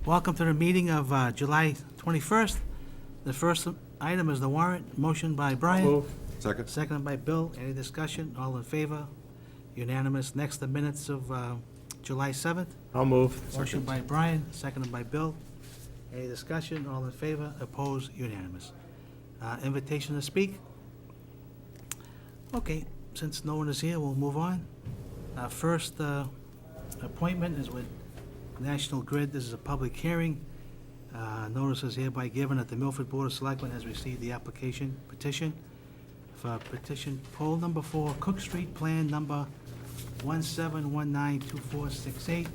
Welcome to the meeting of July 21st. The first item is the warrant. Motion by Brian. Move. Second? Seconded by Bill. Any discussion? All in favor? Unanimous. Next, the minutes of July 7th. I'll move. Motion by Brian, seconded by Bill. Any discussion? All in favor? Opposed? Unanimous. Invitation to speak? Okay, since no one is here, we'll move on. First appointment is with National Grid. This is a public hearing. Notice is hereby given that the Milford Board of Selectmen has received the petition for petition poll number 4, Cook Street, plan number 17192468,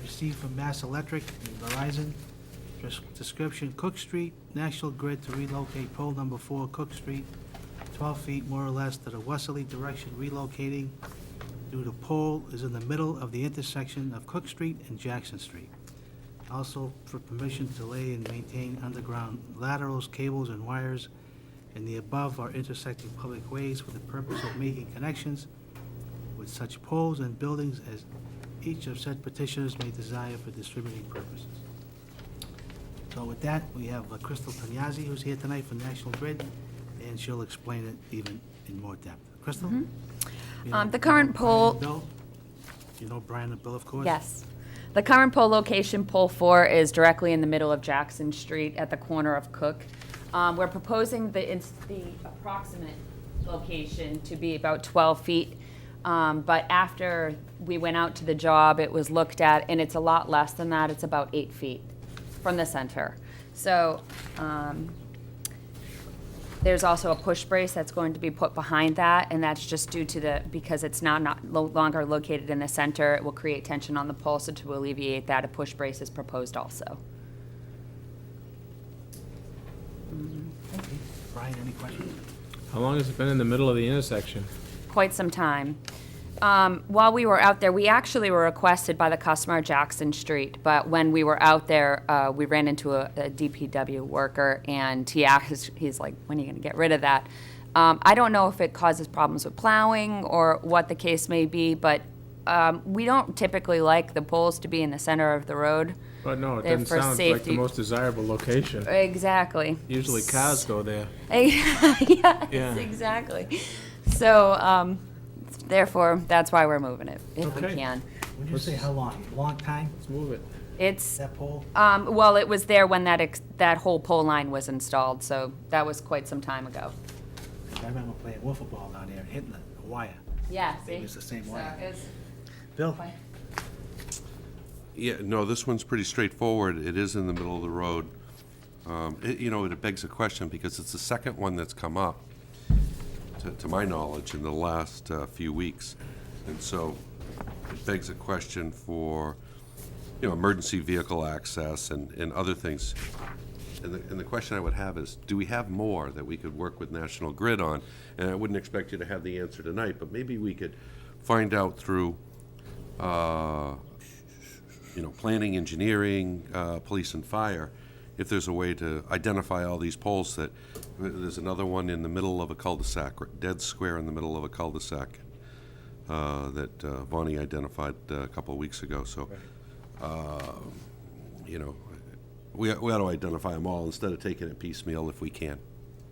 received from Mass Electric and Verizon. Description: Cook Street, National Grid to relocate pole number 4, Cook Street, 12 feet more or less to the westerly direction, relocating due to pole is in the middle of the intersection of Cook Street and Jackson Street. Also for permission to lay and maintain underground laterals, cables, and wires in the above or intersecting public ways for the purpose of making connections with such poles and buildings as each of said petitioners may desire for distributing purposes. So with that, we have Crystal Tanyazzi, who's here tonight from National Grid, and she'll explain it even in more depth. Crystal? You know- The current you know pole- Brian and Bill? You know Brian and Bill, of course? Yes. The current pole location, pole 4, is directly in the middle of Jackson Street at the corner of Cook. We're proposing the approximate location to be about 12 feet. But after we went out to the job, it was looked at, and it's a lot less than that. It's about 8 feet from the center. So there's also a push brace that's going to be put behind that, and that's just due to because it's now no longer located in the center, it will create tension on the pole, so to alleviate that, a push brace is proposed also. Okay. Brian, any questions? How long has it been in the middle of the intersection? Quite some time. While we were out there, we actually were requested by the customer at Jackson Street, but when we were out there, we ran into a DPW worker, and he's like, when are you gonna get rid of that? I don't know if it causes problems with plowing or what the case may be, but we don't typically like the poles to be in the center of the road. But no, it They're doesn't for sound like the safety. most desirable location. Exactly. Usually cars go there. Yes, Yeah. exactly. So, therefore, that's why we're moving it, if we Okay. can. Would you say how long? Long time, Let's move it. It's, that pole? well, it was there when that whole pole line was installed, so that was quite some time ago. I remember playing wiffle ball down there and hitting the wire. Yeah, It was the same So wire. it's Bill? quite- Yeah, no, this one's pretty straightforward. It is in the middle of the road. It begs a question because it's the second one that's come up, to my knowledge, in the last few weeks. And so it begs a question for, emergency vehicle access and other things. And the question I would have is, do we have more that we could work with National Grid on? And I wouldn't expect you to have the answer tonight, but maybe we could find out through, planning, engineering, police and fire, if there's a way to identify all these poles that, there's another one in the middle of a cul-de-sac, dead square in the middle of a cul-de-sac, that Bonnie identified a couple of weeks ago, so, we ought to identify them all instead of taking it piecemeal if we can,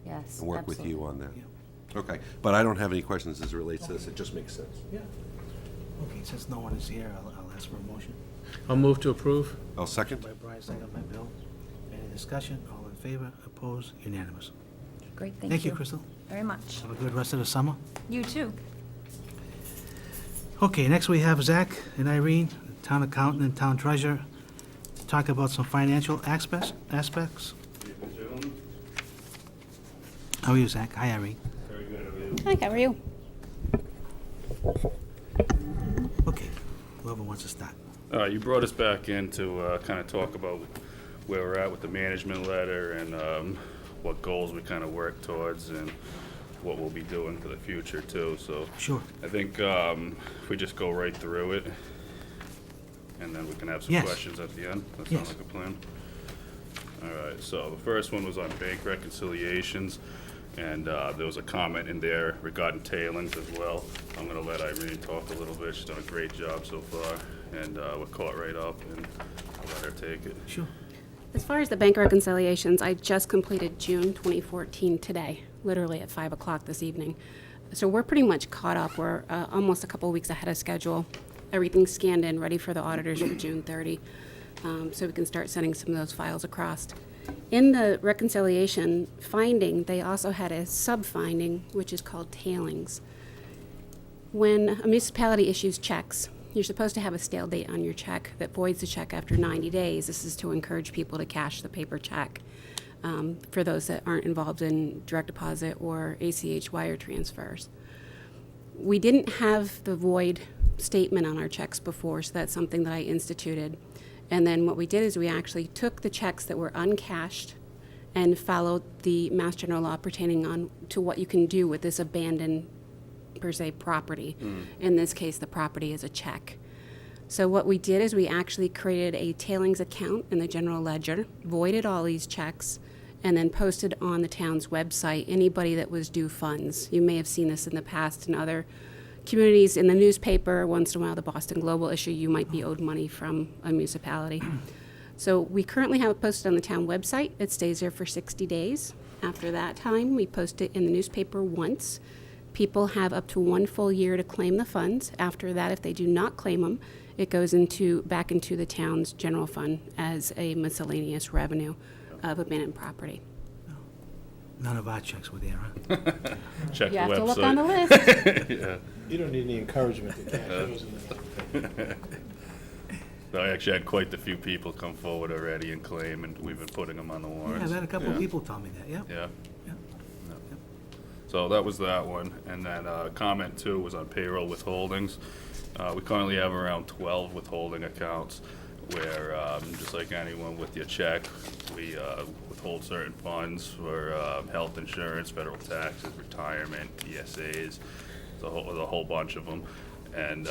Yes, and work with you absolutely. on that. Okay, but I don't have any questions as it relates to this, it just makes sense. Yeah. Okay, since no one is here, I'll ask for a motion. I'll move to approve. I'll second. By Brian, second by Bill. Any discussion? All in favor? Opposed? Unanimous. Great, thank you. Thank you, Crystal. Very much. Have a good rest of the summer. You too. Okay, next we have Zach and Irene, town accountant and town treasurer, to talk about some financial aspects. How are you, Zach? Hi, Irene. Hi, how are you? Okay, whoever wants to start. You brought us back in to kind of talk about where we're at with the management letter and what goals we kind of work towards and what we'll be doing for the future too. So Sure. I think if we just go right through it, and then we can have some Yes. questions at the end. That Yes. sound like a plan? All right, so the first one was on bank reconciliations, and there was a comment in there regarding tailings as well. I'm gonna let Irene talk a little bit. She's done a great job so far. and we're caught right up, and I'll let her take it. Sure. As far as the bank reconciliations, I just completed June 2014 today, literally at 5 o'clock this evening. So we're pretty much caught up. We're almost a couple of weeks ahead of schedule. Everything's scanned in, ready for the auditors for June 30, so we can start sending some of those files across. In the reconciliation finding, they also had a sub-finding, which is called tailings. When a municipality issues checks, you're supposed to have a stale date on your check that voids the check after 90 days. This is to encourage people to cash the paper check for those that aren't involved in direct deposit or ACH wire transfers. We didn't have the void statement on our checks before, so that's something that I instituted. And then what we did is we actually took the checks that were uncashed and followed the Mass General Law pertaining on to what you can do with this abandoned, per se, property. In this case, the property is a check. So what we did is we actually created a tailings account in the general ledger, voided all these checks, and then posted on the town's website anybody that was due funds. You may have seen this in the past in other communities, in the newspaper. Once in a while, the Boston Globe will issue you might be owed money from a municipality. So we currently have it posted on the town website. It stays there for 60 days. After that time, we post it in the newspaper once. People have up to 1 full year to claim the funds. After that, if they do not claim them, it goes back into the town's general fund as a miscellaneous revenue of abandoned property. None of our checks were there, huh? Check You the have website. to look on the list. You don't need any encouragement to cash those in. So I actually had quite a few people come forward already and claim, and we've been putting them on the Yeah, warrants. I've had a couple of people tell me that, yeah. Yeah. Yeah. So that was that one. And then comment 2 was on payroll withholdings. We currently have around 12 withholding accounts where, just like anyone with your check, we withhold certain funds for health insurance, federal taxes, retirement, TSAs, the whole bunch of them. And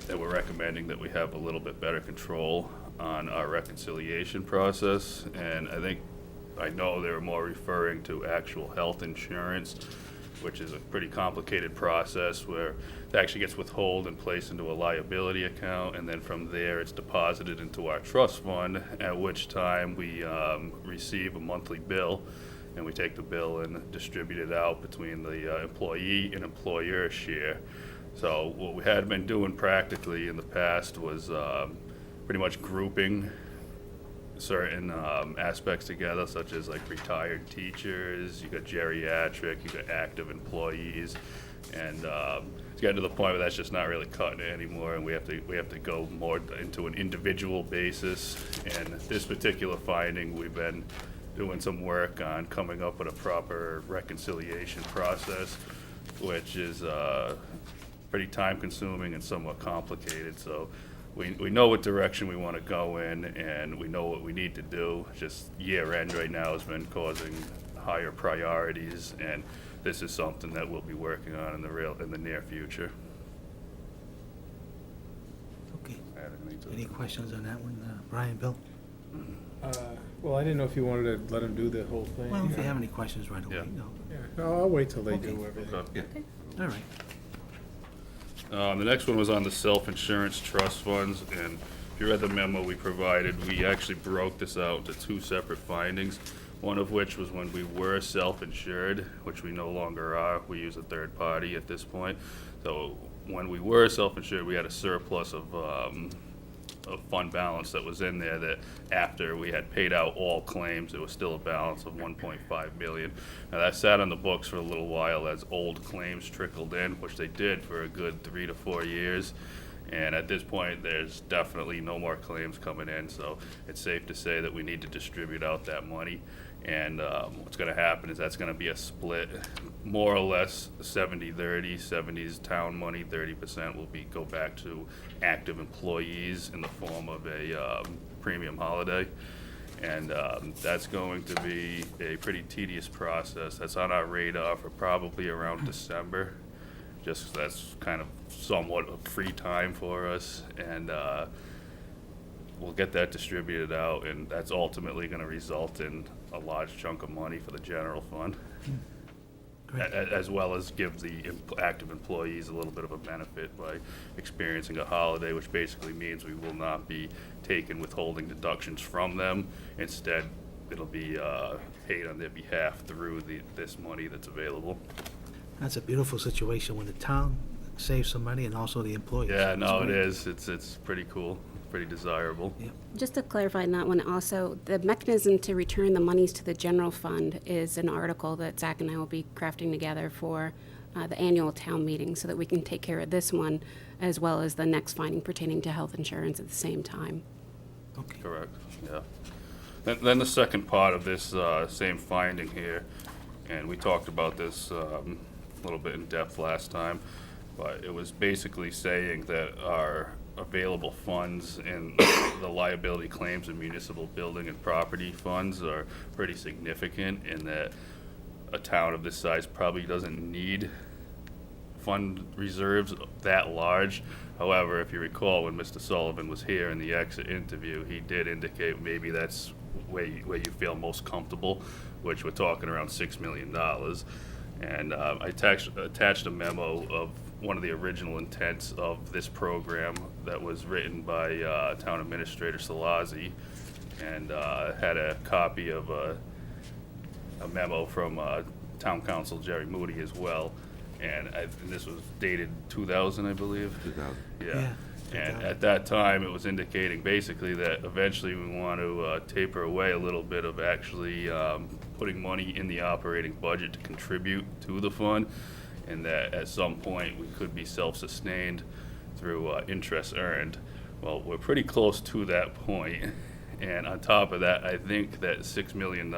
we're recommending that we have a little bit better control on our reconciliation process. And I know they were more referring to actual health insurance, which is a pretty complicated process where it actually gets withheld and placed into a liability account, and then from there it's deposited into our trust fund, at which time we receive a monthly bill, and we take the bill and distribute it out between the employee and employer share. So what we had been doing practically in the past was pretty much grouping certain aspects together, such as like retired teachers, you got geriatric, you got active employees, and it's gotten to the point where that's just not really cutting it anymore, and we have to go more into an individual basis. And this particular finding, we've been doing some work on coming up with a proper reconciliation process, which is pretty time consuming and somewhat complicated. So we know what direction we want to go in, and we know what we need to do. Just year end right now has been causing higher priorities, and this is something that we'll be working on in the near future. Okay. Add anything to Any it? questions on that one, Brian, Bill? Well, I didn't know if you wanted to let him do the whole thing. Well, if you have any questions right away, Yeah. no. Yeah, no, I'll wait till they Okay. do everything. Okay. All right. The next one was on the self-insurance trust funds, and if you read the memo we provided, we actually broke this out into 2 separate findings. One of which was when we were self-insured, which we no longer are. We use a third party at this point. So when we were self-insured, we had a surplus of fund balance that was in there that after we had paid out all claims, there was still a balance of 1.5 million. Now that sat on the books for a little while as old claims trickled in, which they did for a good 3 to 4 years. And at this point, there's definitely no more claims coming in, so it's safe to say that we need to distribute out that money. And what's gonna happen is that's gonna be a split, more or less 70-30, 70's town money, 30% will go back to active employees in the form of a premium holiday. And that's going to be a pretty tedious process. That's on our radar for probably around December. Just 'cause that's kind of somewhat of free time for us, and we'll get that distributed out, and that's ultimately gonna result in a large chunk of money for the general fund. Great. as well as give the active employees a little bit of a benefit by experiencing a holiday, which basically means we will not be taking withholding deductions from them. Instead, it'll be paid on their behalf through this money that's available. That's a beautiful situation when the town saves some money and also the employees. Yeah, That's no, it great. is. It's pretty cool, pretty desirable. Yeah. Just to clarify on that one also, the mechanism to return the monies to the general fund is an article that Zach and I will be crafting together for the annual town meeting so that we can take care of this one as well as the next finding pertaining to health insurance at the same time. Okay. Correct, yeah. Then the second part of this same finding here, and we talked about this a little bit in depth last time, but it was basically saying that our available funds in the liability claims and municipal building and property funds are pretty significant, in that a town of this size probably doesn't need fund reserves that large. However, if you recall, when Mr. Sullivan was here in the exit interview, he did indicate maybe that's where you feel most comfortable, which we're talking around $6 million. And I attached a memo of one of the original intents of this program that was written by Town Administrator Salazzi, and had a copy of a memo from Town Council Jerry Moody as well. And this was dated 2000, I believe. 2000. Yeah. Yeah, And 2000. at that time, it was indicating basically that eventually we want to taper away a little bit of actually putting money in the operating budget to contribute to the fund, and that at some point we could be self-sustained through interest earned. Well, we're pretty close to that point. And on top of that, I think that $6 million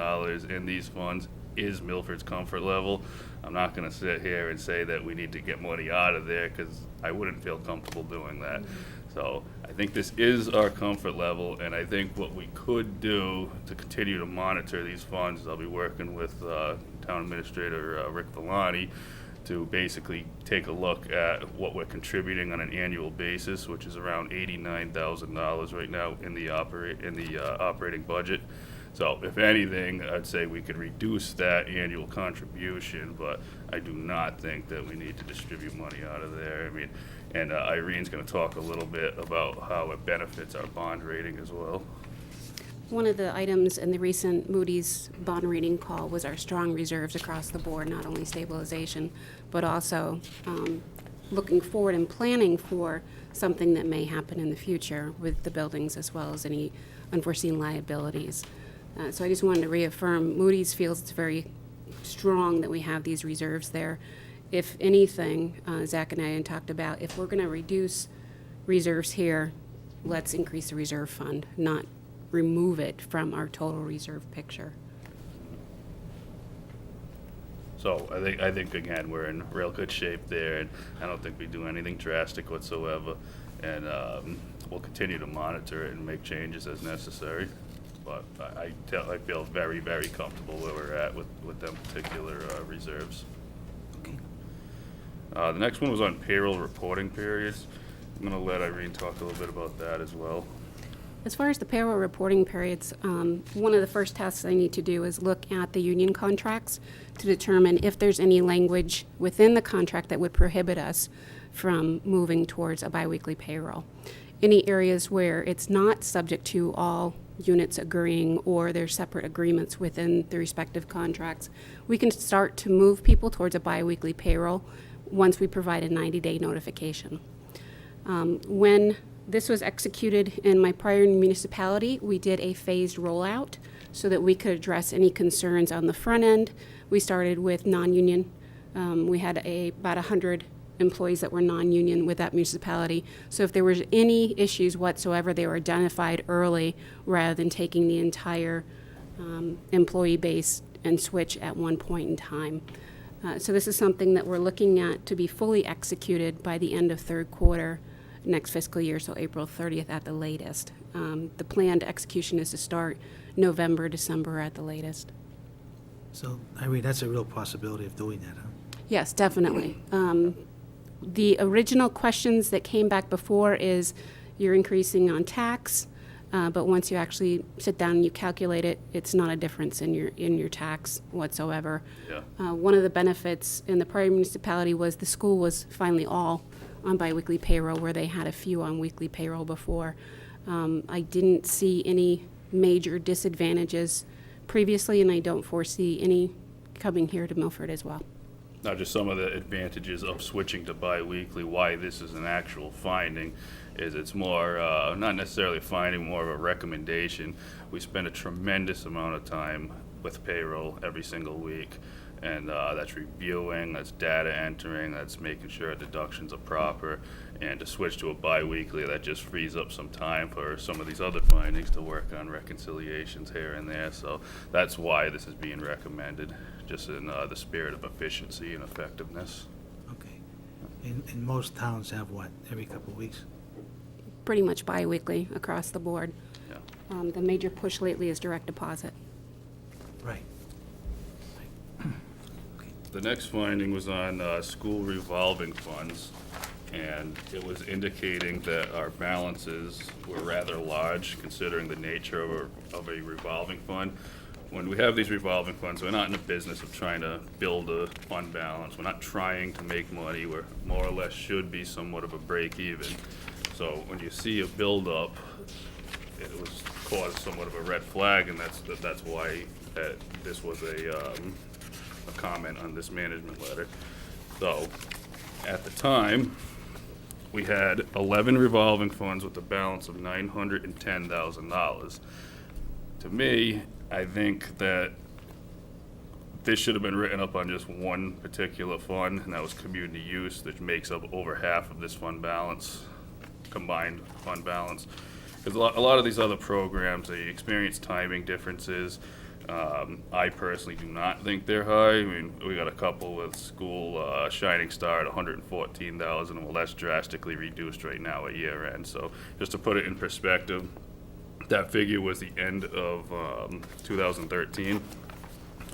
in these funds is Milford's comfort level. I'm not going to sit here and say that we need to get money out of there, because I wouldn't feel comfortable doing that. So I think this is our comfort level, and I think what we could do to continue to monitor these funds, I'll be working with Town Administrator Rick Villani to basically take a look at what we're contributing on an annual basis, which is around $89,000 right now in the operating budget. So if anything, I'd say we could reduce that annual contribution, but I do not think that we need to distribute money out of there. I mean, and Irene's going to talk a little bit about how it benefits our bond rating as well. One of the items in the recent Moody's bond rating call was our strong reserves across the board, not only stabilization, but also looking forward and planning for something that may happen in the future with the buildings as well as any unforeseen liabilities. So I just wanted to reaffirm, Moody's feels it's very strong that we have these reserves there. If anything, Zach and I had talked about, if we're going to reduce reserves here, let's increase the reserve fund, not remove it from our total reserve picture. So I think again, we're in real good shape there, and I don't think we do anything drastic whatsoever. And we'll continue to monitor it and make changes as necessary. But I feel very, very comfortable where we're at with them particular reserves. Okay. The next one was on payroll reporting periods. I'm going to let Irene talk a little bit about that as well. As far as the payroll reporting periods, one of the first tasks I need to do is look at the union contracts to determine if there's any language within the contract that would prohibit us from moving towards a biweekly payroll. Any areas where it's not subject to all units agreeing or there's separate agreements within the respective contracts, we can start to move people towards a biweekly payroll once we provide a 90-day notification. When this was executed in my prior municipality, we did a phased rollout so that we could address any concerns on the front end. We started with non-union. We had about 100 employees that were non-union with that municipality. So if there was any issues whatsoever, they were identified early rather than taking the entire employee base and switch at one point in time. So this is something that we're looking at to be fully executed by the end of third quarter next fiscal year, so April 30th at the latest. The planned execution is to start November, December at the latest. So, Irene, that's a real possibility of doing that, huh? Yes, definitely. The original questions that came back before is you're increasing on tax, But once you actually sit down and you calculate it, it's not a difference in your tax whatsoever. Yeah. One of the benefits in the prior municipality was the school was finally all on biweekly payroll, where they had a few on weekly payroll before. I didn't see any major disadvantages previously, and I don't foresee any coming here to Milford as well. Now, just some of the advantages of switching to bi-weekly, why this is an actual finding, is it's more, not necessarily a finding, more of a recommendation. We spend a tremendous amount of time with payroll every single week, and that's reviewing, that's data entering, that's making sure deductions are proper, and to switch to a bi-weekly, that just frees up some time for some of these other findings to work on reconciliations here and there. So that's why this is being recommended, just in the spirit of efficiency and effectiveness. Okay. And most towns have what, every couple of weeks? Pretty much biweekly across the board. Yeah. The major push lately is direct deposit. Right. The next finding was on school revolving funds, and it was indicating that our balances were rather large considering the nature of a revolving fund. When we have these revolving funds, we're not in the business of trying to build a fund balance. We're not trying to make money. We're more or less should be somewhat of a break even. So when you see a buildup, it was caused somewhat of a red flag, and that's why this was a comment on this management letter. So, at the time, we had 11 revolving funds with a balance of $910,000. To me, I think that this should have been written up on just one particular fund, and that was community use, that makes up over half of this fund balance, combined fund balance. Because a lot of these other programs, they experience timing differences. I personally do not think they're high. I mean, we got a couple with school Shining Star at 114,000. Well, that's drastically reduced right now at year end. So just to put it in perspective, that figure was the end of 2013.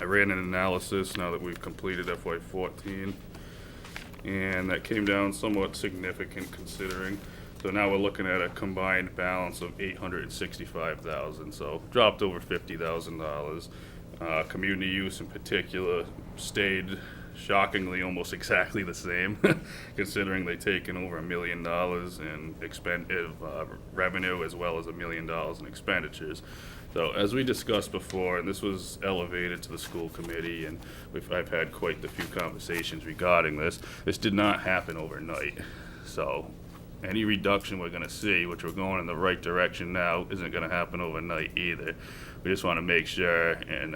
I ran an analysis now that we've completed FY14, and that came down somewhat significant considering. So now we're looking at a combined balance of $865,000, so dropped over $50,000. Community use in particular stayed shockingly almost exactly the same, considering they've taken over $1 million in revenue as well as $1 million in expenditures. So as we discussed before, and this was elevated to the school committee, and I've had quite a few conversations regarding this, this did not happen overnight. So any reduction we're gonna see, which we're going in the right direction now, isn't gonna happen overnight either. We just wanna make sure and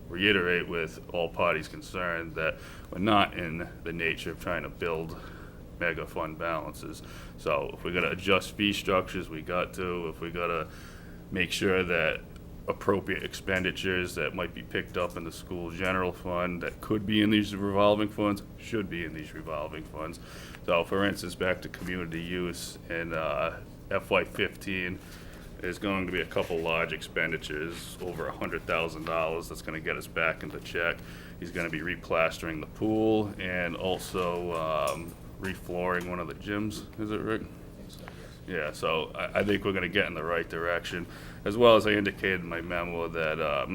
reiterate with all parties concerned that we're not in the nature of trying to build mega fund balances. So if we're gonna adjust fee structures, we got to. If we gotta make sure that appropriate expenditures that might be picked up in the school general fund that could be in these revolving funds should be in these revolving funds. So for instance, back to community use in FY15, there's going to be a couple large expenditures, over $100,000 that's gonna get us back into check. He's gonna be replastering the pool and also reflooring one of the gyms, is it Rick? Yeah, so I think we're gonna get in the right direction. As well as I indicated in my memo that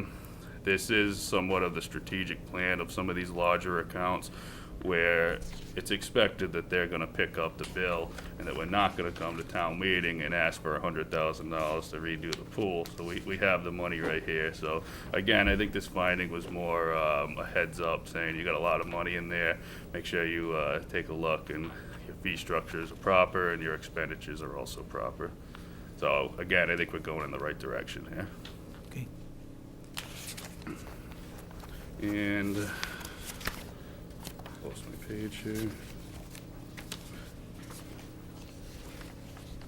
this is somewhat of the strategic plan of some of these larger accounts where it's expected that they're gonna pick up the bill and that we're not gonna come to town meeting and ask for $100,000 to redo the pool. So we have the money right here. So again, I think this finding was more a heads up saying you got a lot of money in there. Make sure you take a look and your fee structures are proper and your expenditures are also proper. So again, I think we're going in the right direction here. Okay. And lost my page here.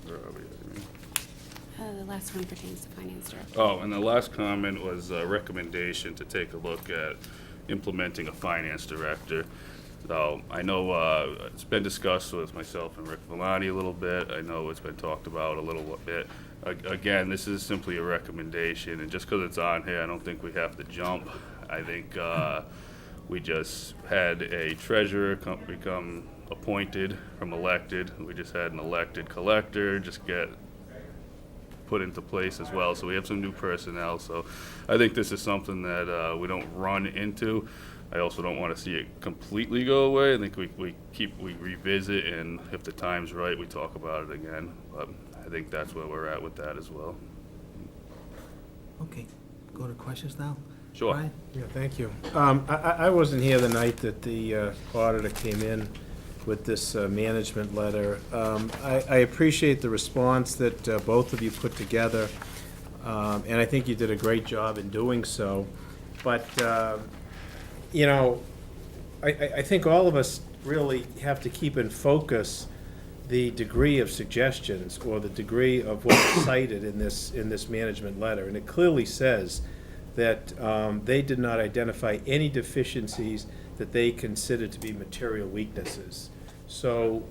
Where are we at? The last one pertains to finance director. Oh, and the last comment was a recommendation to take a look at implementing a finance director. So I know it's been discussed with myself and Rick Villani a little bit. I know it's been talked about a little bit. Again, this is simply a recommendation, and just because it's on here, I don't think we have to jump. I think we just had a treasurer become appointed from elected. We just had an elected collector just get put into place as well. So we have some new personnel. So I think this is something that we don't run into. I also don't want to see it completely go away. I think we revisit, and if the time's right, we talk about it again. But I think that's where we're at with that as well. Okay, go to questions now? Sure. Brian? Yeah, thank you. I wasn't here the night that the auditor came in with this management letter. I appreciate the response that both of you put together, and I think you did a great job in doing so. But, you know, I think all of us really have to keep in focus the degree of suggestions or the degree of what's cited in this management letter. And it clearly says that they did not identify any deficiencies that they considered to be material weaknesses. So,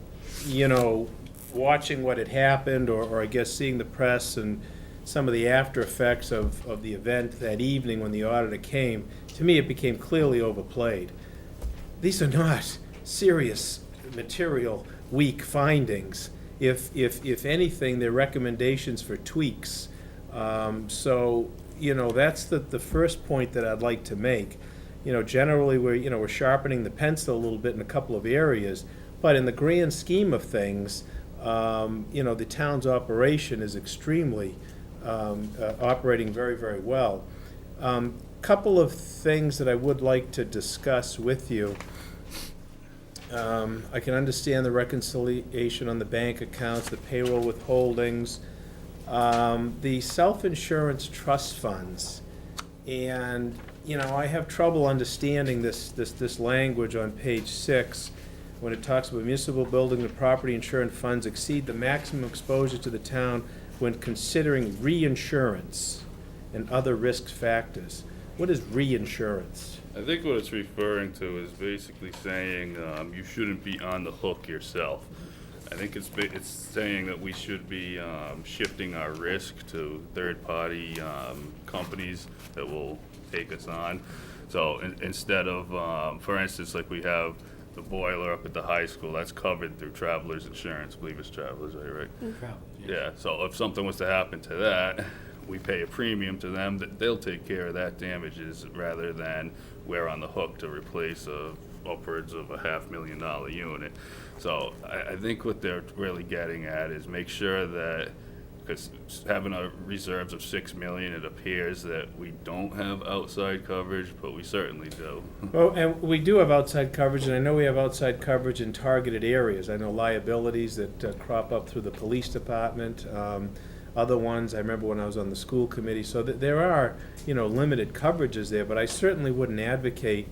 you know, watching what had happened, or I guess seeing the press and some of the after effects of the event that evening when the auditor came, to me it became clearly overplayed. These are not serious material weak findings. If anything, they're recommendations for tweaks. So, you know, that's the first point that I'd like to make. You know, generally we're sharpening the pencil a little bit in a couple of areas, but in the grand scheme of things, you know, the town's operation is extremely operating very, very well. Couple of things that I would like to discuss with you. I can understand the reconciliation on the bank accounts, the payroll withholdings, the self-insurance trust funds. And, you know, I have trouble understanding this language on page 6 when it talks about municipal building and property insurance funds exceed the maximum exposure to the town when considering reinsurance and other risk factors. What is reinsurance? I think what it's referring to is basically saying you shouldn't be on the hook yourself. I think it's saying that we should be shifting our risk to third-party companies that will take us on. So instead of, for instance, like we have the boiler up at the high school, that's covered through Travelers Insurance. I believe it's Travelers, right? Yeah, so if something was to happen to that, we pay a premium to them, that they'll take care of that damages rather than we're on the hook to replace upwards of a $500,000 unit. So I think what they're really getting at is make sure that, because having a reserves of $6 million, it appears that we don't have outside coverage, but we certainly do. Well, and we do have outside coverage, and I know we have outside coverage in targeted areas. I know liabilities that crop up through the police department, other ones, I remember when I was on the school committee. So there are, you know, limited coverages there, but I certainly wouldn't advocate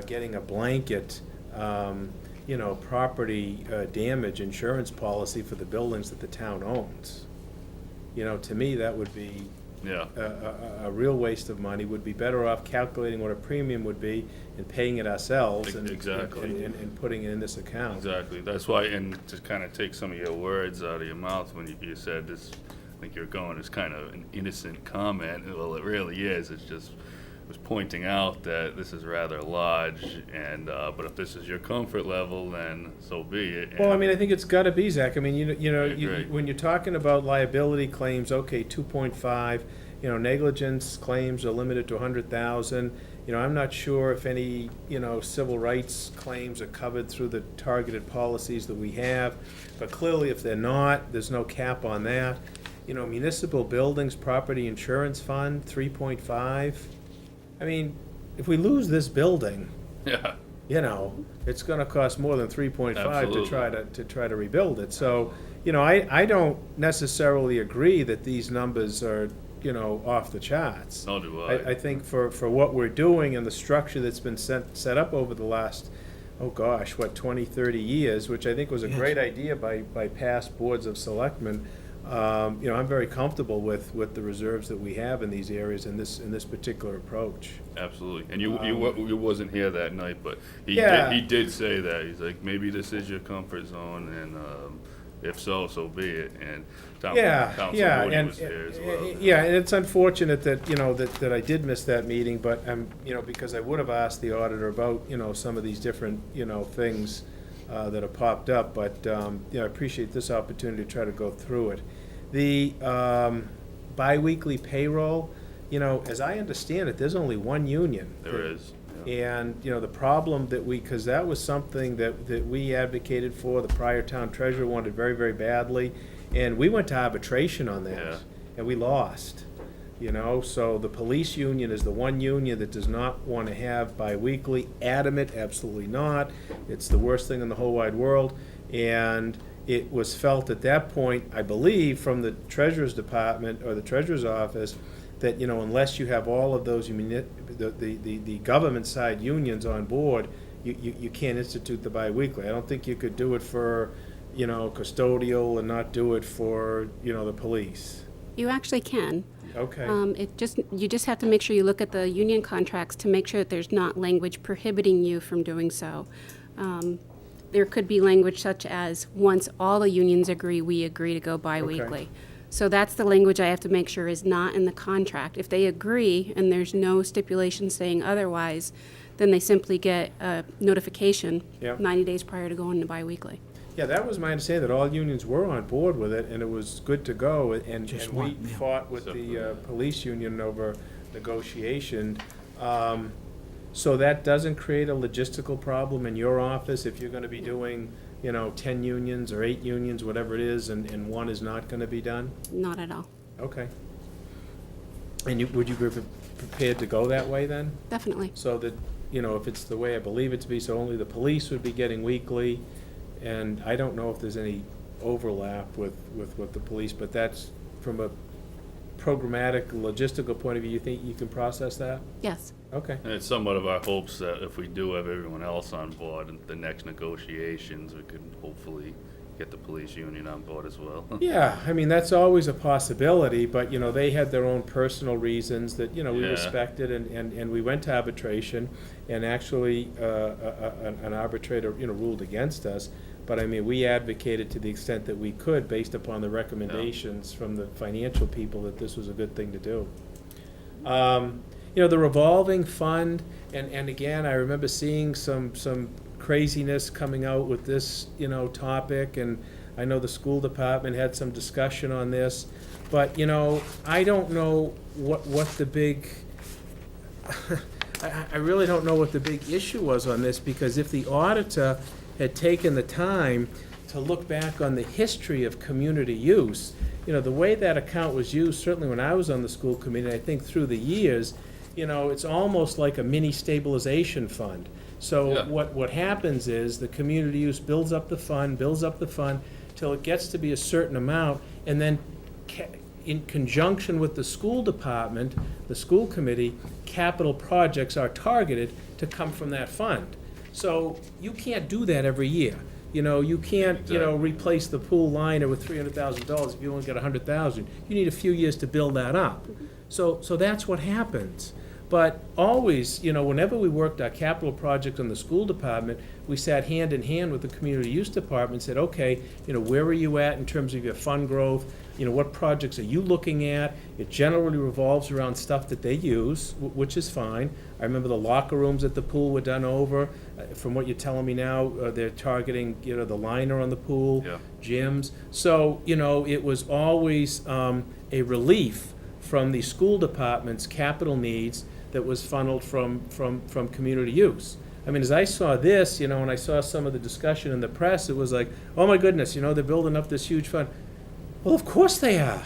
getting a blanket, you know, property damage insurance policy for the buildings that the town owns. You know, to me, that would be Yeah. a real waste of money. Would be better off calculating what a premium would be and paying it ourselves and Exactly. and putting it in this account. Exactly. That's why, and to kind of take some of your words out of your mouth when you said this, I think you're going as kind of an innocent comment. Well, it really is. It's just was pointing out that this is rather large, and but if this is your comfort level, then so be it. Well, I mean, I think it's got to be, Zach. I mean, I agree. when you're talking about liability claims, okay, 2.5. You know, negligence claims are limited to 100,000. You know, I'm not sure if any, you know, civil rights claims are covered through the targeted policies that we have. But clearly, if they're not, there's no cap on that. You know, municipal buildings, property insurance fund, 3.5. I mean, if we lose this building, Yeah. you know, it's gonna cost more than 3.5 Absolutely. to try to rebuild it. So, you know, I don't necessarily agree that these numbers are, you know, off the charts. So do I. I think for what we're doing and the structure that's been set up over the last, oh gosh, what, 20, 30 years, which I think was a Yes. great idea by past boards of selectmen. You know, I'm very comfortable with the reserves that we have in these areas in this particular approach. Absolutely. And you wasn't here that night, but Yeah. he did say that. He's like, maybe this is your comfort zone, and if so, so be it. And Council Moody was there as well. Yeah, and it's unfortunate that, you know, that I did miss that meeting, but, you know, because I would have asked the auditor about, you know, some of these different, you know, things that have popped up, but, you know, I appreciate this opportunity to try to go through it. The biweekly payroll, you know, as I understand it, there's only one union. There is. Yeah. And, you know, the problem that because that was something that we advocated for, the prior town treasurer wanted very, very badly, and we went to arbitration on that. Yeah. And we lost, you know, so the police union is the one union that does not want to have biweekly, adamant, absolutely not. It's the worst thing in the whole wide world, and it was felt at that point, I believe, from the treasurer's department or the treasurer's office, that, you know, unless you have all of those, the government side unions on board, you can't institute the biweekly. I don't think you could do it for, you know, custodial and not do it for, you know, the police. You actually can. Okay. You just have to make sure you look at the union contracts to make sure that there's not language prohibiting you from doing so. There could be language such as, once all the unions agree, we agree to go biweekly. So that's the language I have to make sure is not in the contract. If they agree and there's no stipulation saying otherwise, then they simply get a notification Yep. 90 days prior to going to biweekly. Yeah, that was my understanding, that all unions were on board with it, and it was good to go, and Just we one, yeah. fought with the police union over negotiation. So that doesn't create a logistical problem in your office if you're gonna be doing, you know, 10 unions or 8 unions, whatever it is, and one is not gonna be done? Not at all. Okay. And would you be prepared to go that way then? Definitely. So that, you know, if it's the way I believe it to be, so only the police would be getting weekly, and I don't know if there's any overlap with the police, but that's from a programmatic, logistical point of view, you think you can process that? Yes. Okay. And it's somewhat of our hopes that if we do have everyone else on board in the next negotiations, we could hopefully get the police union on board as well. Yeah, I mean, that's always a possibility, but, you know, they had their own personal reasons that, you know, we Yeah. respected, and we went to arbitration, and actually, an arbitrator, you know, ruled against us. But, I mean, we advocated to the extent that we could, based upon the recommendations from the financial people, that this was a good thing to do. You know, the revolving fund, and again, I remember seeing some craziness coming out with this, you know, topic, and I know the school department had some discussion on this, but, you know, I don't know what the big, I really don't know what the big issue was on this, because if the auditor had taken the time to look back on the history of community use, you know, the way that account was used, certainly when I was on the school committee, I think through the years, you know, it's almost like a mini stabilization fund. So Yeah. what happens is the community use builds up the fund, till it gets to be a certain amount, and then in conjunction with the school department, the school committee, capital projects are targeted to come from that fund. So you can't do that every year. You know, you can't, you know, Exactly. replace the pool liner with $300,000 if you only got $100,000. You need a few years to build that up. So that's what happens. But always, you know, whenever we worked our capital project on the school department, we sat hand in hand with the community use department and said, okay, you know, where are you at in terms of your fund growth? You know, what projects are you looking at? It generally revolves around stuff that they use, which is fine. I remember the locker rooms at the pool were done over. From what you're telling me now, they're targeting, you know, the liner on the pool, Yeah. gyms. So, you know, it was always a relief from the school department's capital needs that was funneled from community use. I mean, as I saw this, you know, and I saw some of the discussion in the press, it was like, oh my goodness, you know, they're building up this huge fund. Well, of course they are.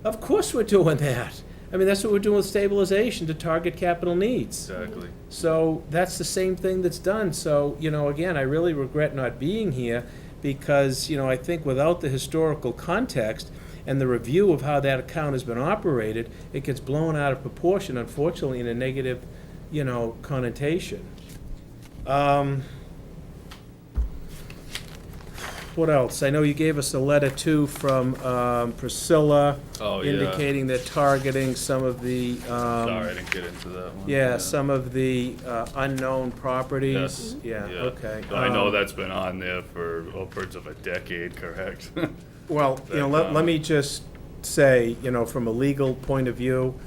Of course we're doing that. I mean, that's what we're doing with stabilization, to target capital needs. Exactly. So that's the same thing that's done. So, you know, again, I really regret not being here, because, you know, I think without the historical context and the review of how that account has been operated, it gets blown out of proportion, unfortunately, in a negative, you know, connotation. What else? I know you gave us a letter too from Priscilla, Oh, yeah. indicating they're targeting some of the, Sorry, I didn't get into that one. yeah, some of the unknown properties. Yes. Yeah, okay. So I know that's been on there for upwards of a decade, correct? Well, you know, let me just say, you know, from a legal point of view,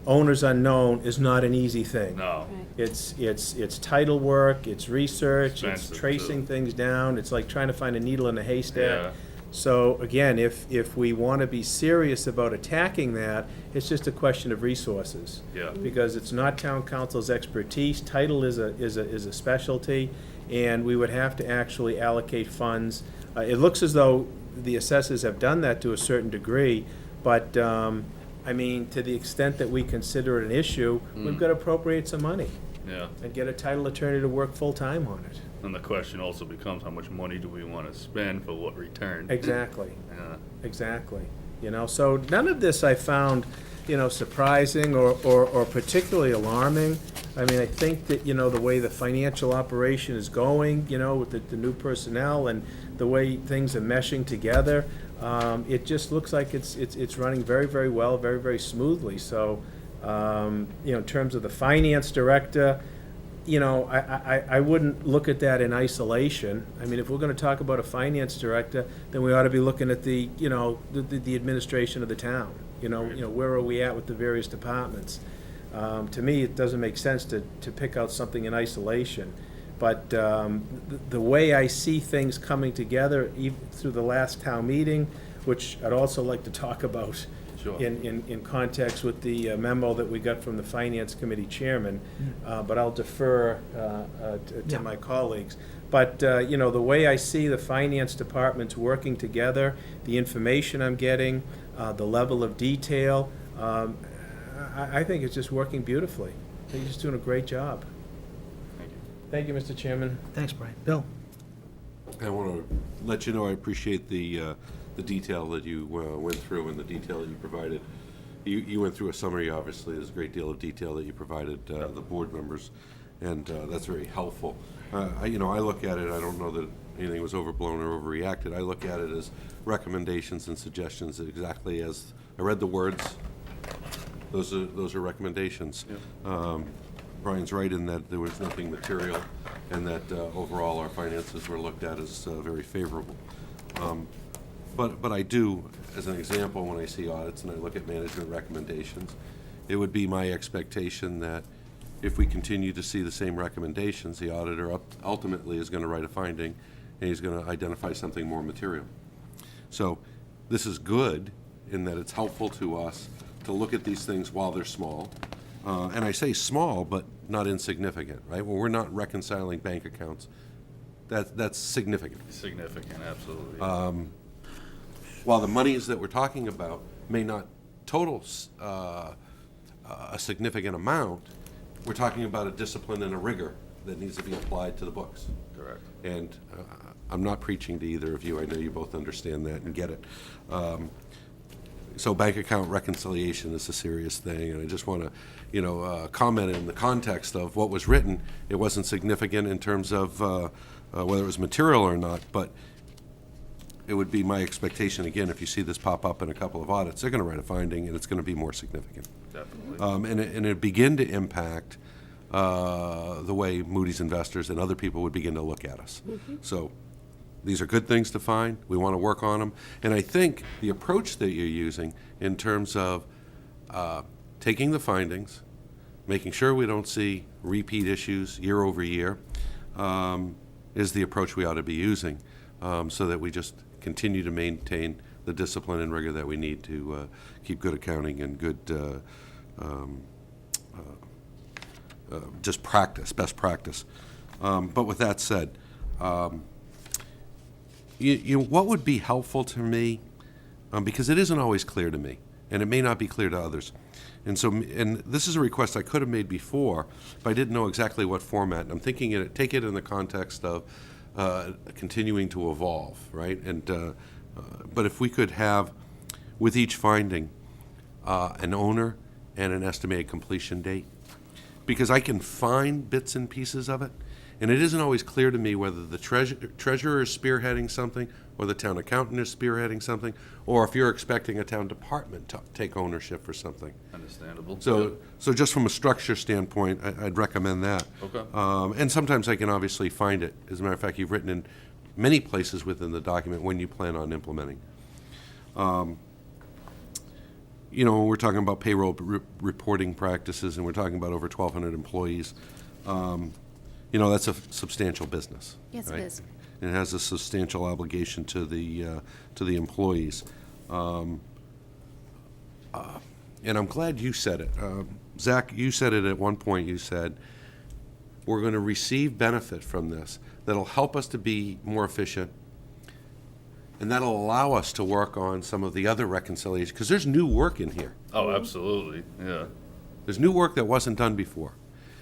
owners unknown is not an easy thing. No. It's title work, it's research, it's Expensive, tracing too. things down, it's like trying to find a needle in a haystack. Yeah. So again, if we want to be serious about attacking that, it's just a question of resources. Yeah. Because it's not town council's expertise, title is a specialty, and we would have to actually allocate funds. It looks as though the assessors have done that to a certain degree, but, I mean, to the extent that we consider it an issue, we've got to appropriate some money Yeah. and get a title attorney to work full-time on it. And the question also becomes, how much money do we want to spend for what return? Exactly. Yeah. Exactly. You know, so none of this I found, you know, surprising or particularly alarming. I mean, I think that, you know, the way the financial operation is going, you know, with the new personnel and the way things are meshing together, it just looks like it's running very, very well, very, very smoothly. So, you know, in terms of the finance director, you know, I wouldn't look at that in isolation. I mean, if we're gonna talk about a finance director, then we ought to be looking at the, you know, the administration of the town. You know, where are we at with the various departments? To me, it doesn't make sense to pick out something in isolation. But the way I see things coming together, even through the last town meeting, which I'd also like to talk about Sure. in context with the memo that we got from the Finance Committee Chairman, but I'll defer to my colleagues. But, you know, the way I see the finance departments working together, the information I'm getting, the level of detail, I think it's just working beautifully. I think you're just doing a great job. Thank you. Thank you, Mr. Chairman. Thanks, Brian. Bill? I want to let you know I appreciate the detail that you went through and the detail that you provided. You went through a summary, obviously. There's a great deal of detail that you provided the board members, and that's very helpful. I look at it, I don't know that anything was overblown or overreacted. I look at it as recommendations and suggestions exactly as I read the words. Those are recommendations. Brian's right in that there was nothing material, and that overall our finances were looked at as very favorable. But I do, as an example, when I see audits and I look at management recommendations, it would be my expectation that if we continue to see the same recommendations, the auditor ultimately is going to write a finding, and he's going to identify something more material. So this is good in that it's helpful to us to look at these things while they're small. And I say small, but not insignificant, right? When we're not reconciling bank accounts, that's significant. Significant, absolutely. While the monies that we're talking about may not total a significant amount, we're talking about a discipline and a rigor that needs to be applied to the books. Correct. And I'm not preaching to either of you. I know you both understand that and get it. So bank account reconciliation is a serious thing, and I just want to, comment in the context of what was written. It wasn't significant in terms of whether it was material or not, but it would be my expectation, again, if you see this pop up in a couple of audits, they're going to write a finding, and it's going to be more significant. Definitely. And it begin to impact the way Moody's investors and other people would begin to look at us. So these are good things to find. We want to work on them. And I think the approach that you're using in terms of taking the findings, making sure we don't see repeat issues year over year, is the approach we ought to be using, so that we just continue to maintain the discipline and rigor that we need to keep good accounting and good just practice, best practice. But with that said, what would be helpful to me, because it isn't always clear to me, and it may not be clear to others. And this is a request I could have made before, but I didn't know exactly what format. And I'm thinking take it in the context of continuing to evolve, right? And but if we could have, with each finding, an owner and an estimated completion date, because I can find bits and pieces of it, and it isn't always clear to me whether the treasurer is spearheading something, or the town accountant is spearheading something, or if you're expecting a town department to take ownership for something. Understandable. So just from a structure standpoint, I'd recommend that. Okay. And sometimes I can obviously find it. As a matter of fact, you've written in many places within the document when you plan on implementing. When we're talking about payroll reporting practices, and we're talking about over 1,200 employees, that's a substantial business. Yes, right? it is. and it has a substantial obligation to the employees. And I'm glad you said it. Zach, you said it at one point. You said, we're going to receive benefit from this that'll help us to be more efficient, and that'll allow us to work on some of the other reconciliation, because there's new work in here. Oh, absolutely, yeah. There's new work that wasn't done before.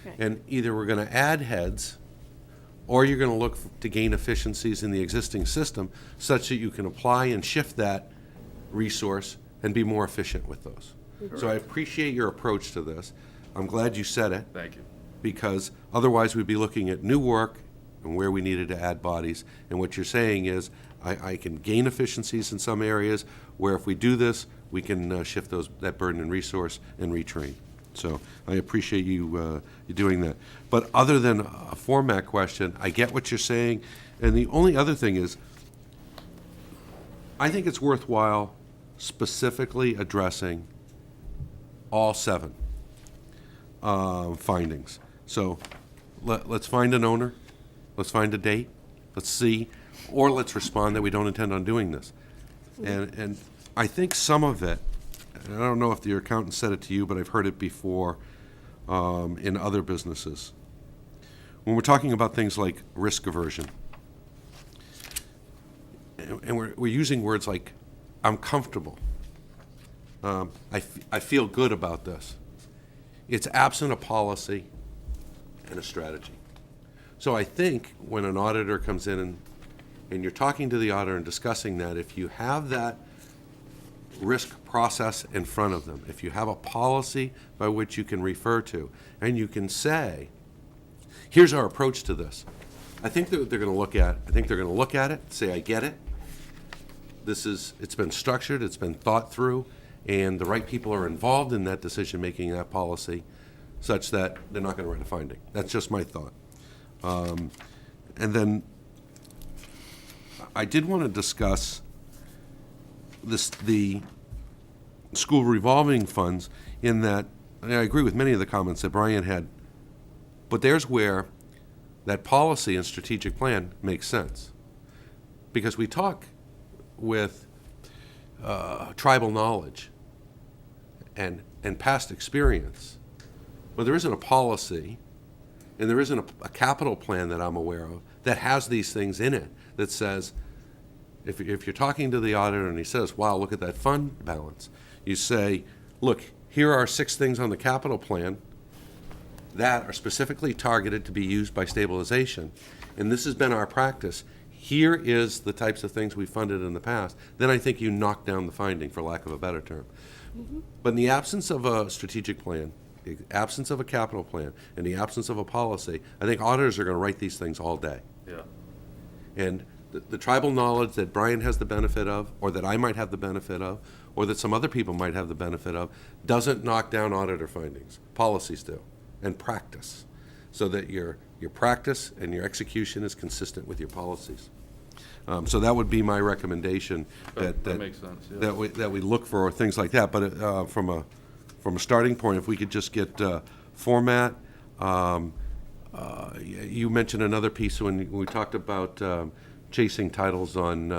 Right. And either we're going to add heads, or you're going to look to gain efficiencies in the existing system such that you can apply and shift that resource and be more efficient with those. So I appreciate your approach to this. I'm glad you said it, Thank you. because otherwise we'd be looking at new work and where we needed to add bodies. And what you're saying is, I can gain efficiencies in some areas where if we do this, we can shift that burden and resource and retrain. So I appreciate you doing that. But other than a format question, I get what you're saying. And the only other thing is, I think it's worthwhile specifically addressing all 7 findings. So let's find an owner, let's find a date, let's see, or let's respond that we don't intend on doing this. And I think some of it, and I don't know if your accountant said it to you, but I've heard it before in other businesses. When we're talking about things like risk aversion, and we're using words like, I'm comfortable, I feel good about this. It's absent a policy and a strategy. So I think when an auditor comes in and you're talking to the auditor and discussing that, if you have that risk process in front of them, if you have a policy by which you can refer to, and you can say, here's our approach to this, I think they're going to look at it, say, I get it. It's been structured, it's been thought through, and the right people are involved in that decision-making, that policy, such that they're not going to write a finding. That's just my thought. And then I did want to discuss the school revolving funds, in that, and I agree with many of the comments that Brian had, but there's where that policy and strategic plan makes sense. Because we talk with tribal knowledge and past experience, but there isn't a policy and there isn't a capital plan that I'm aware of that has these things in it, that says, if you're talking to the auditor and he says, wow, look at that fund balance, you say, look, here are 6 things on the capital plan that are specifically targeted to be used by stabilization, and this has been our practice. Here is the types of things we funded in the past. Then I think you knock down the finding, for lack of a better term. Mm-hmm. But in the absence of a strategic plan, the absence of a capital plan, and the absence of a policy, I think auditors are going to write these things all day. Yeah. And the tribal knowledge that Brian has the benefit of, or that I might have the benefit of, or that some other people might have the benefit of, doesn't knock down auditor findings. Policies do, and practice, so that your practice and your execution is consistent with your policies. So that would be my recommendation, That makes sense, yeah. that we look for things like that. But from a starting point, if we could just get format. You mentioned another piece when we talked about chasing titles on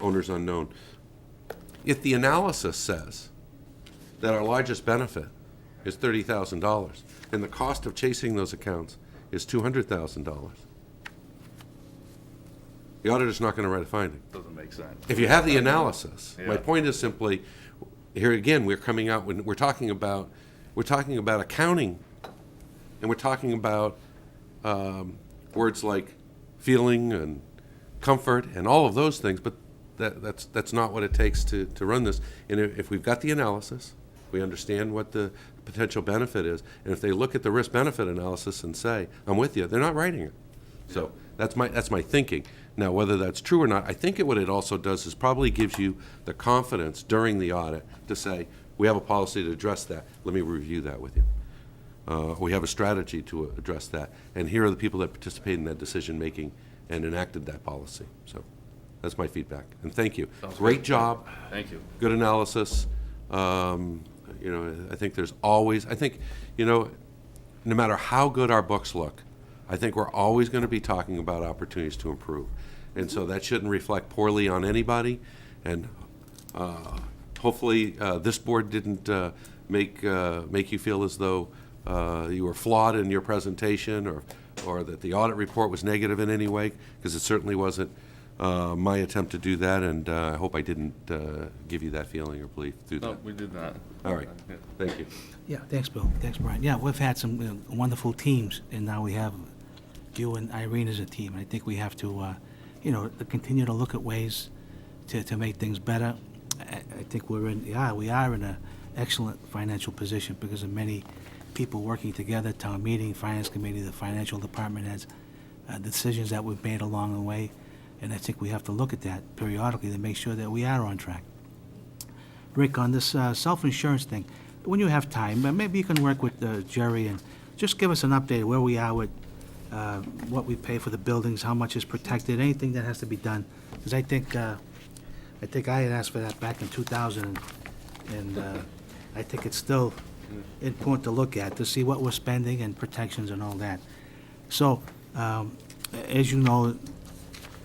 owners unknown. If the analysis says that our largest benefit is $30,000 and the cost of chasing those accounts is $200,000, the auditor's not going to write a finding. Doesn't make sense. If you have the analysis, my Yeah. point is simply, here again, we're coming out when we're talking about accounting, and we're talking about words like feeling and comfort and all of those things, but that's not what it takes to run this. And if we've got the analysis, we understand what the potential benefit is, and if they look at the risk-benefit analysis and say, I'm with you, they're not writing it. So that's my thinking. Now, whether that's true or not, I think what it also does is probably gives you the confidence during the audit to say, we have a policy to address that. Let me review that with you. We have a strategy to address that. And here are the people that participated in that decision-making and enacted that policy. So that's my feedback. And thank you. Sounds Great good. job. Thank you. Good analysis. I think there's always, no matter how good our books look, I think we're always going to be talking about opportunities to improve. And so that shouldn't reflect poorly on anybody. And hopefully, this board didn't make you feel as though you were flawed in your presentation, or that the audit report was negative in any way, because it certainly wasn't my attempt to do that, and I hope I didn't give you that feeling or belief through that. No, we did not. All right, Yeah. thank you. Yeah, thanks, Bill. Thanks, Brian. Yeah, we've had some wonderful teams, and now we have you and Irene as a team. I think we have to, continue to look at ways to make things better. I think we are in an excellent financial position because of many people working together, town meeting, finance committee, the financial department has decisions that we've made along the way, and I think we have to look at that periodically to make sure that we are on track. Rick, on this self-insurance thing, when you have time, maybe you can work with Jerry and just give us an update of where we are with what we pay for the buildings, how much is protected, anything that has to be done. Because I think I had asked for that back in 2000, and I think it's still important to look at, to see what we're spending and protections and all that. So, as you know,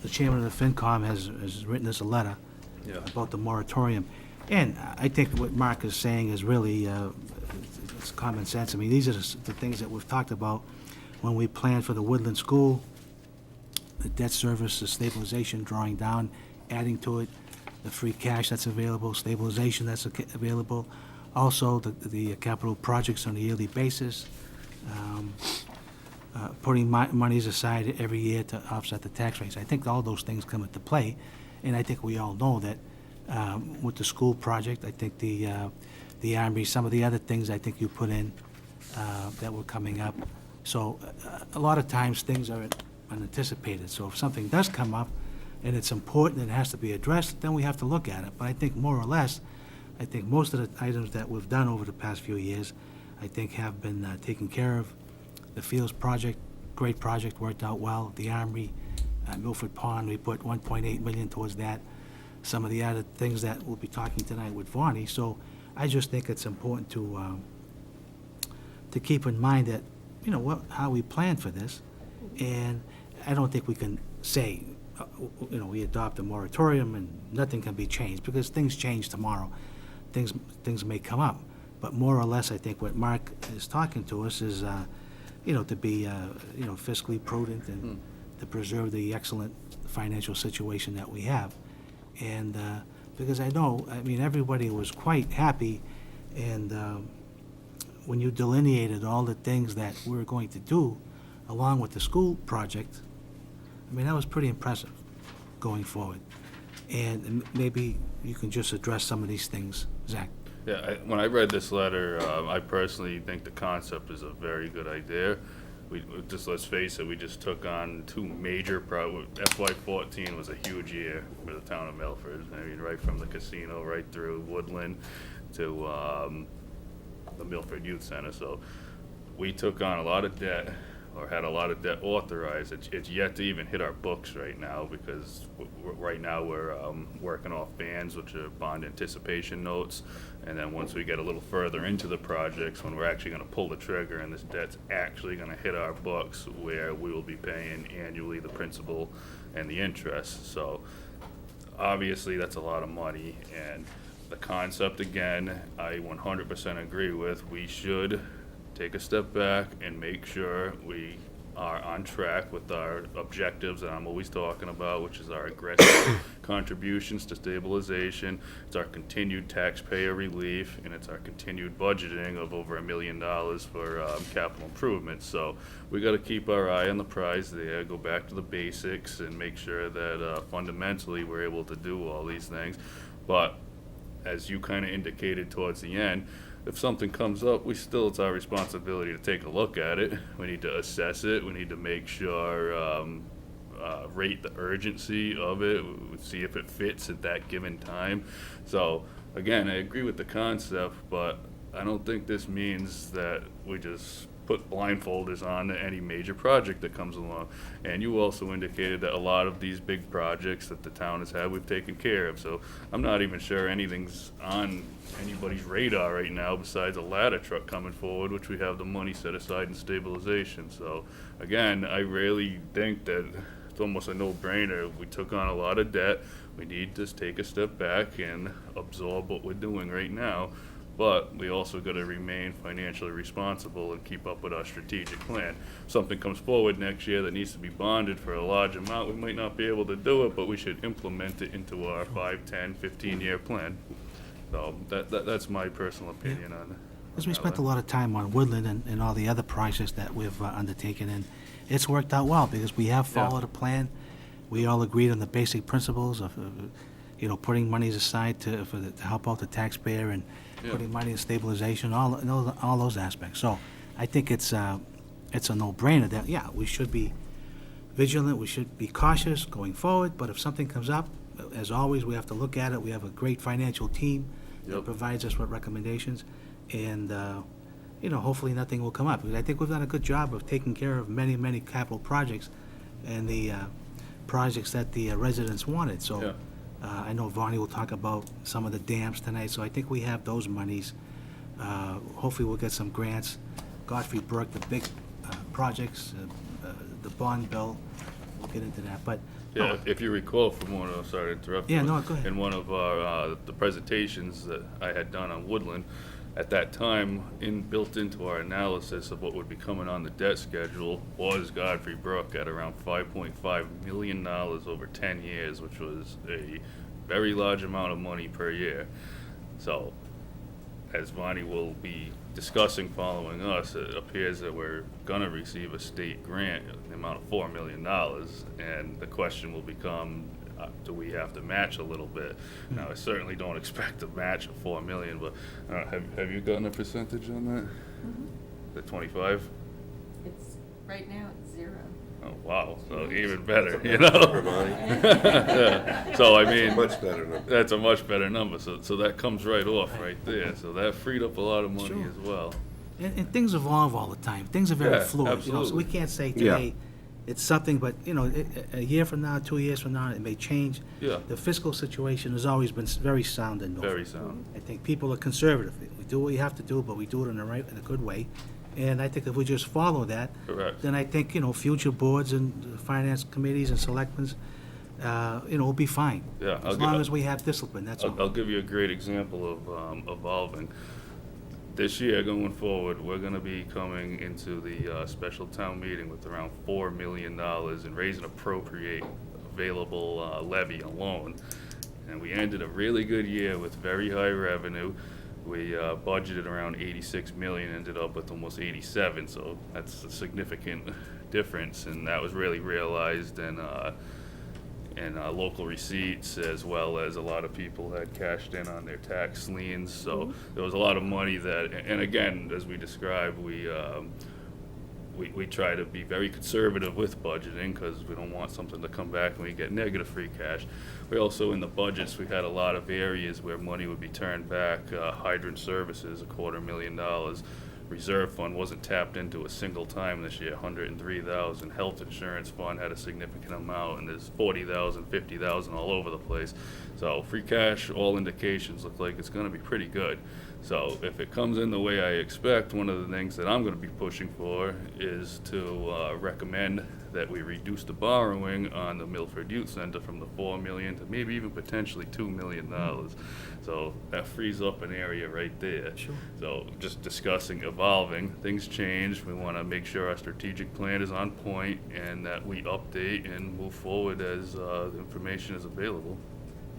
the chairman of the FinCom has written us a letter Yeah. about the moratorium. And I think what Mark is saying is really, it's common sense. I mean, these are the things that we've talked about when we planned for the Woodland School, the debt service, the stabilization, drawing down, adding to it, the free cash that's available, stabilization that's available, also the capital projects on a yearly basis, putting monies aside every year to offset the tax rates. I think all those things come into play, and I think we all know that with the school project, I think the Army, some of the other things I think you put in that were coming up. So a lot of times things are unanticipated. So if something does come up and it's important and it has to be addressed, then we have to look at it. But I think more or less, I think most of the items that we've done over the past few years, I think have been taken care of. The Fields project, great project, worked out well. The Armory, Milford Pond, we put $1.8 million towards that. Some of the other things that we'll be talking tonight with Vonnie. So I just think it's important to keep in mind that, how we plan for this. And I don't think we can say, we adopt a moratorium and nothing can be changed, because things change tomorrow. Things may come up. But more or less, I think what Mark is talking to us is, to be, fiscally prudent and to preserve the excellent financial situation that we have. And because everybody was quite happy, and when you delineated all the things that we were going to do along with the school project, that was pretty impressive going forward. And maybe you can just address some of these things, Zach. Yeah, when I read this letter, I personally think the concept is a very good idea. Let's face it, we just took on two major FY14 was a huge year for the town of Milford. Right from the casino right through Woodland to the Milford Youth Center. So we took on a lot of debt, or had a lot of debt authorized. It's yet to even hit our books right now, because right now we're working off bands, which are bond anticipation notes. And then once we get a little further into the projects, when we're actually going to pull the trigger and this debt's actually going to hit our books, where we will be paying annually the principal and the interest. So obviously that's a lot of money. And the concept, again, I 100% agree with. We should take a step back and make sure we are on track with our objectives that I'm always talking about, which is our aggressive contributions to stabilization, it's our continued taxpayer relief, and it's our continued budgeting of over $1 million for capital improvements. So we got to keep our eye on the prize there, go back to the basics, and make sure that fundamentally we're able to do all these things. But as you kind of indicated towards the end, if something comes up, it's our responsibility to take a look at it. We need to assess it. We need to make sure, rate the urgency of it, see if it fits at that given time. So again, I agree with the concept, but I don't think this means that we just put blindfolders on to any major project that comes along. And you also indicated that a lot of these big projects that the town has had, we've taken care of. So I'm not even sure anything's on anybody's radar right now besides a ladder truck coming forward, which we have the money set aside in stabilization. So again, I really think that it's almost a no-brainer. We took on a lot of debt. We need to take a step back and absorb what we're doing right now. But we also got to remain financially responsible and keep up with our strategic plan. If something comes forward next year that needs to be bonded for a large amount, we might not be able to do it, but we should implement it into our 5, 10, 15-year plan. So that's my personal opinion on it. Because we spent a lot of time on Woodland and all the other projects that we've undertaken, and it's worked out well, because we have followed a plan. We all agreed on the basic principles of, putting monies aside to help out the taxpayer, and putting money in stabilization, all those aspects. So I think it's a no-brainer that, we should be vigilant, we should be cautious going forward, but if something comes up, as always, we have to look at it. We have a great financial team that provides us with recommendations, and, hopefully nothing will come up. Because I think we've done a good job of taking care of many, many capital projects and the projects that the residents wanted. So I know Vonnie will talk about some of the dams tonight, so I think we have those monies. Hopefully we'll get some grants. Godfrey Burke, the big projects, the bond bill, we'll get into that, but. Yeah, if you recall from one of, sorry to interrupt you. Yeah, no, go ahead. In one of our, the presentations that I had done on Woodland, at that time, built into our analysis of what would be coming on the debt schedule was Godfrey Brook at around $5.5 million over 10 years, which was a very large amount of money per year. So, as Vonnie will be discussing following us, it appears that we're gonna receive a state grant in the amount of $4 million, and the question will become, do we have to match a little bit? Now, I certainly don't expect to match a $4 million, but have you gotten a percentage on that? The 25? It's, right now, it's 0. Oh, wow, so even better, you know? Yeah. So, I mean, Much better number. that's a much better number, so that comes right off right there, so that freed up a lot of money Sure. as well. And things evolve all the time. Things are very Yeah, fluid, so absolutely. we can't say today it's something, but, a year from now, 2 years from now, it may change. Yeah. The fiscal situation has always been very sound in Milford. Very sound. I think people are conservative. We do what we have to do, but we do it in a good way. And I think if we just follow that, Correct. then I think, future boards and finance committees and selectments, will be fine. Yeah, As long as we have discipline, that's all. I'll give you a great example of evolving. This year, going forward, we're gonna be coming into the special town meeting with around $4 million and raise and appropriate available levy alone. And we ended a really good year with very high revenue. We budgeted around 86 million, ended up with almost 87, so that's a significant difference, and that was really realized in local receipts, as well as a lot of people had cashed in on their tax liens. So there was a lot of money that, and again, as we described, we try to be very conservative with budgeting, because we don't want something to come back and we get negative free cash. We also, in the budgets, we had a lot of areas where money would be turned back. Hydrant services, $250,000. Reserve fund wasn't tapped into a single time this year, 103,000. Health insurance fund had a significant amount, and there's 40,000, 50,000 all over the place. So free cash, all indications look like it's gonna be pretty good. So if it comes in the way I expect, one of the things that I'm gonna be pushing for is to recommend that we reduce the borrowing on the Milford Youth Center from the $4 million to maybe even potentially $2 million. So that frees up an area right there. Sure. So just discussing evolving, things change. We wanna make sure our strategic plan is on point and that we update and move forward as the information is available.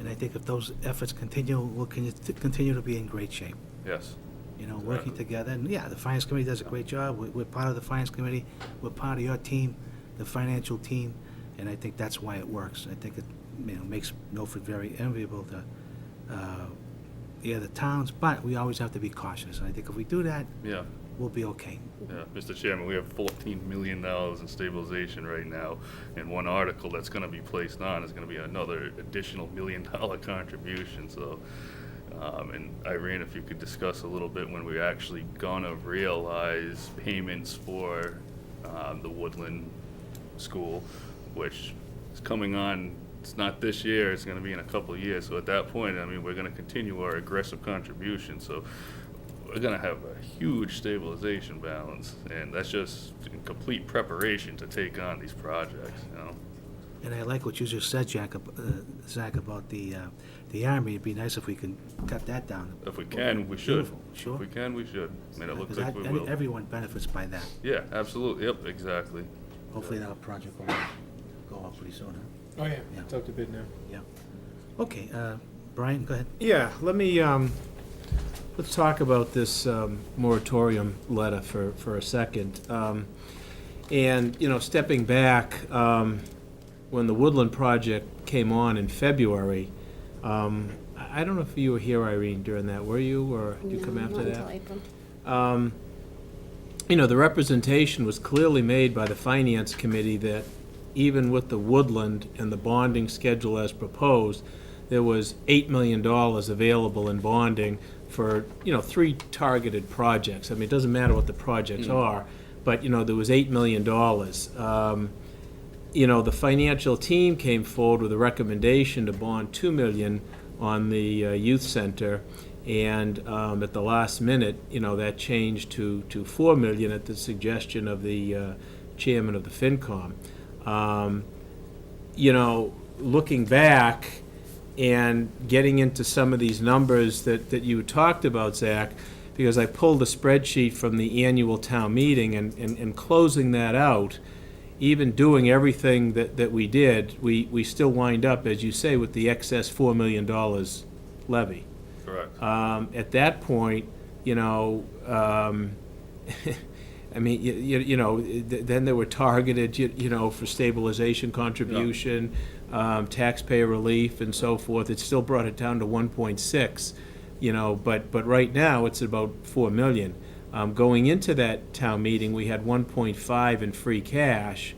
And I think if those efforts continue, we'll continue to be in great shape. Yes. Working together. And the Finance Committee does a great job. We're part of the Finance Committee. We're part of your team, the financial team, and I think that's why it works. I think it, makes Milford very enviable to the other towns, but we always have to be cautious. And I think if we do that, Yeah. we'll be okay. Yeah, Mr. Chairman, we have $14 million in stabilization right now, and one article that's gonna be placed on is gonna be another additional $1 million contribution, so And Irene, if you could discuss a little bit when we're actually gonna realize payments for the Woodland School, which is coming on, it's not this year, it's gonna be in a couple of years. So at that point, I mean, we're gonna continue our aggressive contribution. So we're gonna have a huge stabilization balance, and that's just in complete preparation to take on these projects, you know? And I like what you just said, Zach, about the Army. It'd be nice if we could cut that down. If we can, we should. Beautiful, sure. If we can, we should. I mean, it looks Because like we will. everyone benefits by that. Yeah, absolutely. Yep, exactly. Hopefully that project will go up pretty soon, huh? Oh, yeah, Yeah. it's out to bid now. Yeah. Okay, Brian, go ahead. Yeah, let me, let's talk about this moratorium letter for a second. And, you know, stepping back, when the Woodland project came on in February, I don't know if you were here, Irene, during that, were you, or did you come after Not that? until April. You know, the representation was clearly made by the Finance Committee that even with the Woodland and the bonding schedule as proposed, there was $8 million available in bonding for, you know, 3 targeted projects. I mean, it doesn't matter what the projects are, but, you know, there was $8 million. You know, the financial team came forward with a recommendation to bond $2 million on the youth center, and at the last minute, you know, that changed to $4 million at the suggestion of the chairman of the FinCom. You know, looking back and getting into some of these numbers that you talked about, Zach, because I pulled a spreadsheet from the annual town meeting and closing that out, even doing everything that we did, we still wind up, as you say, with the excess $4 million levy. Correct. At that point, you know, I mean, you know, then there were targeted, you know, for stabilization contribution, taxpayer relief and so forth. It still brought it down to 1.6, you know, but right now it's about 4 million. Going into that town meeting, we had 1.5 in free cash,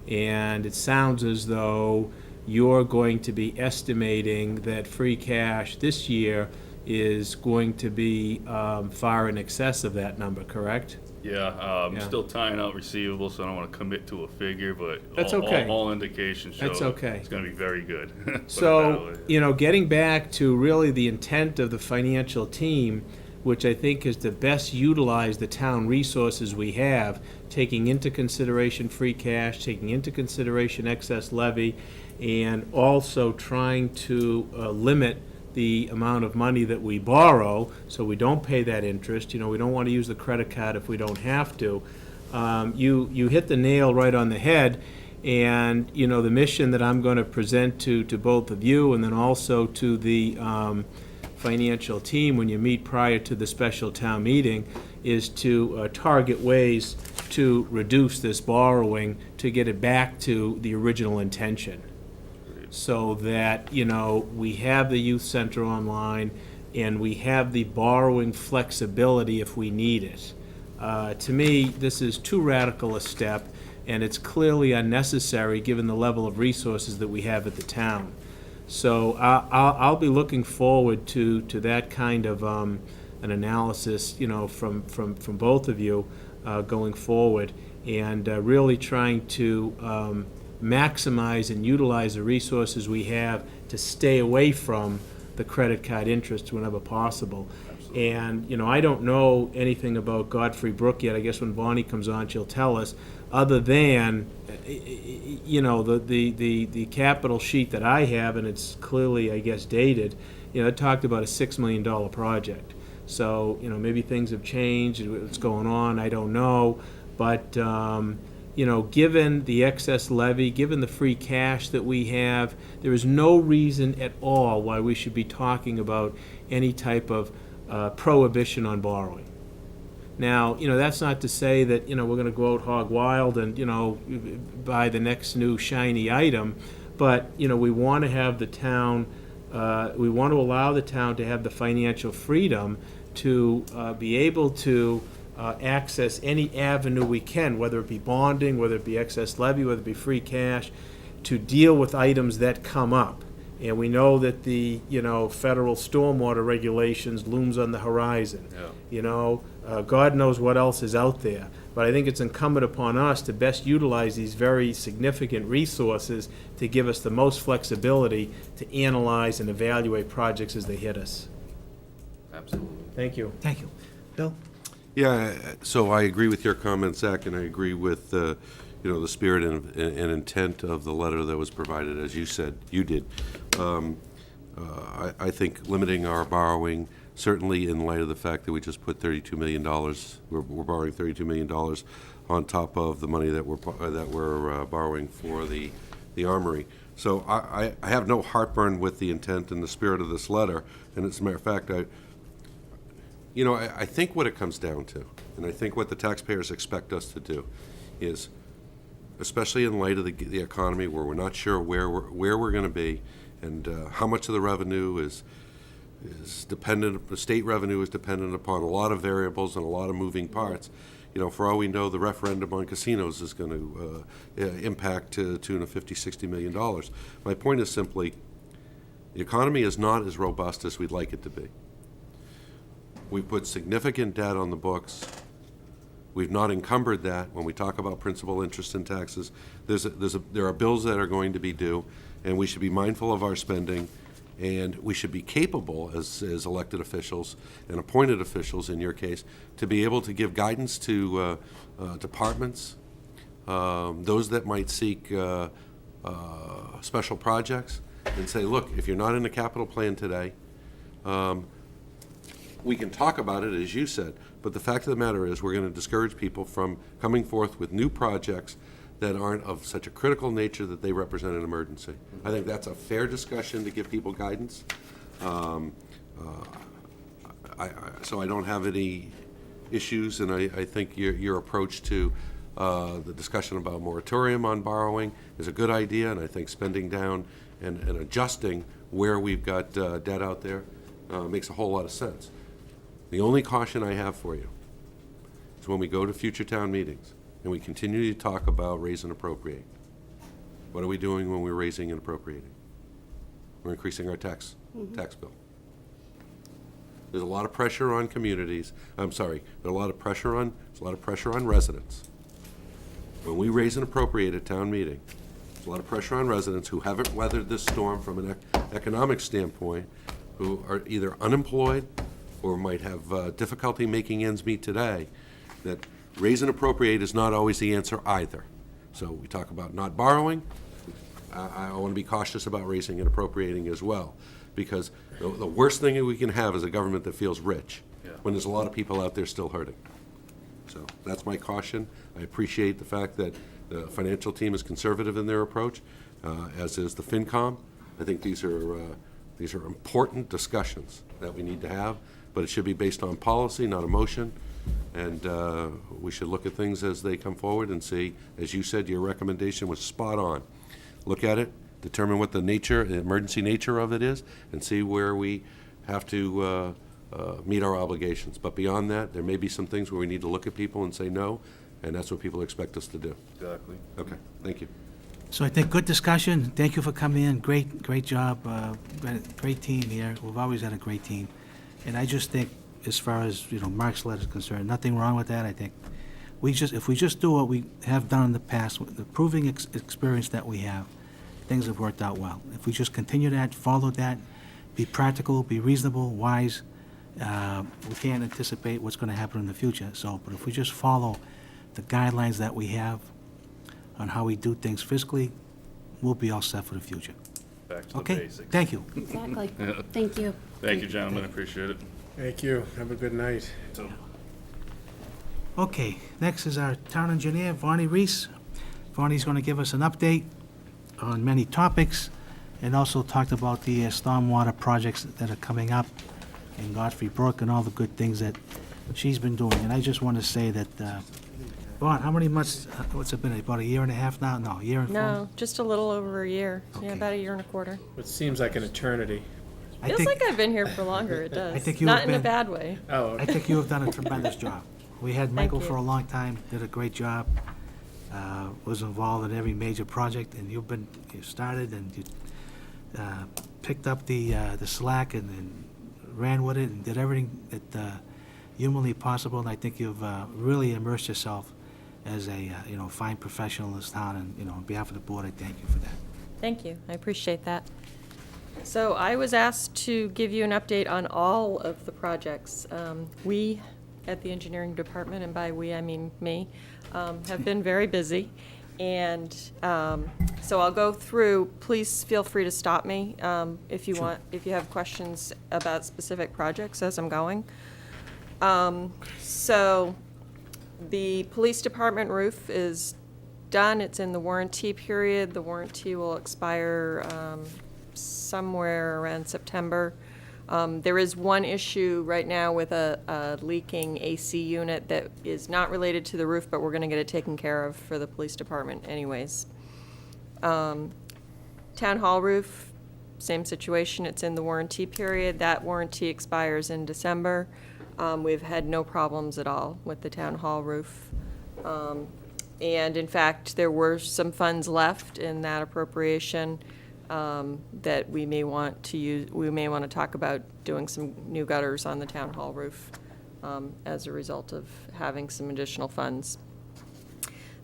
and it sounds as though you're going to be estimating that free cash this year is going to be far in excess of that number, correct? Yeah, I'm Yeah. still tying out receivables, so I don't want to commit to a figure, but That's all, okay. all indications show That's okay. it's going to be very good. Put it that So, way. you know, getting back to really the intent of the financial team, which I think is to best utilize the town resources we have, taking into consideration free cash, taking into consideration excess levy, and also trying to limit the amount of money that we borrow, so we don't pay that interest. You know, we don't want to use the credit card if we don't have to. You hit the nail right on the head, and, you know, the mission that I'm going to present to both of you and then also to the financial team when you meet prior to the special town meeting is to target ways to reduce this borrowing to get it back to the original intention, so that, you know, we have the youth center online and we have the borrowing flexibility if we need it. To me, this is too radical a step, and it's clearly unnecessary given the level of resources that we have at the town. So I'll be looking forward to that kind of an analysis, you know, from both of you going forward, and really trying to maximize and utilize the resources we have to stay away from the credit card interest whenever possible. And, you know, I don't know anything about Godfrey Brook yet. I guess when Bonnie comes on, she'll tell us, other than, you know, the capital sheet that I have, and it's clearly, I guess, dated, you know, it talked about a $6 million project. So, you know, maybe things have changed, what's going on, I don't know. But, you know, given the excess levy, given the free cash that we have, there is no reason at all why we should be talking about any type of prohibition on borrowing. Now, you know, that's not to say that, you know, we're going to go out hog wild and, you know, buy the next new shiny item, but, you know, we want to have the town, we want to allow the town to have the financial freedom to be able to access any avenue we can, whether it be bonding, whether it be excess levy, whether it be free cash, to deal with items that come up. And we know that the, federal stormwater regulations looms on the horizon. Yeah. God knows what else is out there. But I think it's incumbent upon us to best utilize these very significant resources to give us the most flexibility to analyze and evaluate projects as they hit us. Absolutely. Thank you. Thank you. Bill? Yeah, so I agree with your comments, Zach, and I agree with, the spirit and intent of the letter that was provided, as you said, you did. I think limiting our borrowing, certainly in light of the fact that we just put $32 million, we're borrowing $32 million on top of the money that we're borrowing for the armory. So I have no heartburn with the intent and the spirit of this letter, and as a matter of fact, I think what it comes down to, and I think what the taxpayers expect us to do, is, especially in light of the economy, where we're not sure where we're going to be, and how much of the revenue is dependent. The state revenue is dependent upon a lot of variables and a lot of moving parts. For all we know, the referendum on casinos is going to impact to the tune of $50-60 million. My point is simply, the economy is not as robust as we'd like it to be. We've put significant debt on the books. We've not encumbered that. When we talk about principal, interest, and taxes, there are bills that are going to be due, and we should be mindful of our spending, and we should be capable as elected officials and appointed officials, in your case, to be able to give guidance to departments, those that might seek special projects, and say, look, if you're not in the capital plan today, we can talk about it, as you said, but the fact of the matter is we're going to discourage people from coming forth with new projects that aren't of such a critical nature that they represent an emergency. I think that's a fair discussion to give people guidance. So I don't have any issues, and I think your approach to the discussion about moratorium on borrowing is a good idea, and I think spending down and adjusting where we've got debt out there makes a whole lot of sense. The only caution I have for you is when we go to future town meetings and we continue to talk about raise and appropriate. What are we doing when we're raising and appropriating? We're increasing our tax bill. There's a lot of pressure on communities. There's a lot of pressure on residents. When we raise and appropriate at town meeting, there's a lot of pressure on residents who haven't weathered this storm from an economic standpoint, who are either unemployed or might have difficulty making ends meet today, that raise and appropriate is not always the answer either. So we talk about not borrowing. I want to be cautious about raising and appropriating as well, because the worst thing that we can have is a government that feels rich when there's a lot of people out there still hurting. So that's my caution. I appreciate the fact that the financial team is conservative in their approach, as is the FinCom. I think these are important discussions that we need to have, but it should be based on policy, not emotion. And we should look at things as they come forward and see, as you said, your recommendation was spot on. Look at it, determine what the emergency nature of it is, and see where we have to meet our obligations. But beyond that, there may be some things where we need to look at people and say no, and that's what people expect us to do. Exactly. Okay, thank you. So I think good discussion. Thank you for coming in. Great job. Great team here. We've always had a great team. And I just think, as far as, Mark's letter is concerned, nothing wrong with that. I think if we just do what we have done in the past, with the proving experience that we have, things have worked out well. If we just continue that, follow that, be practical, be reasonable, wise, we can't anticipate what's going to happen in the future. But if we just follow the guidelines that we have on how we do things fiscally, we'll be all set for the future. Back to the Okay? basics. Thank you. Exactly. Yeah. Thank you. Thank you, gentlemen, appreciate it. Thank you. Have a good night. So, Okay, next is our town engineer, Vonnie Reese. Vonnie's going to give us an update on many topics, and also talked about the stormwater projects that are coming up in Godfrey Brook and all the good things that she's been doing. And I just want to say that, Vaughn, how many months, what's it been, about a year and a half now? No, a year and 4 months? No, just a little over a year. Okay. Yeah, about a year and a quarter. It seems like an eternity. I Feels think- like I've been here for longer, it does. I think you Not have in a been. bad way. Oh, I think you have done a tremendous job. We had Michael you. for a long time, did a great job, was involved in every major project, and you started, and picked up the slack and ran with it and did everything that humanly possible, and I think you've really immersed yourself as a, fine professional in this town, and, on behalf of the board, I thank you for that. Thank you, I appreciate that. So I was asked to give you an update on all of the projects. We, at the engineering department, and by we, I mean me, have been very busy. And so I'll go through. Please feel free to stop me if you want, if you have questions about specific projects as I'm going. So the police department roof is done. It's in the warranty period. The warranty will expire somewhere around September. There is one issue right now with a leaking AC unit that is not related to the roof, but we're gonna get it taken care of for the police department anyways. Town hall roof, same situation, it's in the warranty period. That warranty expires in December. We've had no problems at all with the town hall roof. And in fact, there were some funds left in that appropriation that we may want to use. We may want to talk about doing some new gutters on the town hall roof as a result of having some additional funds.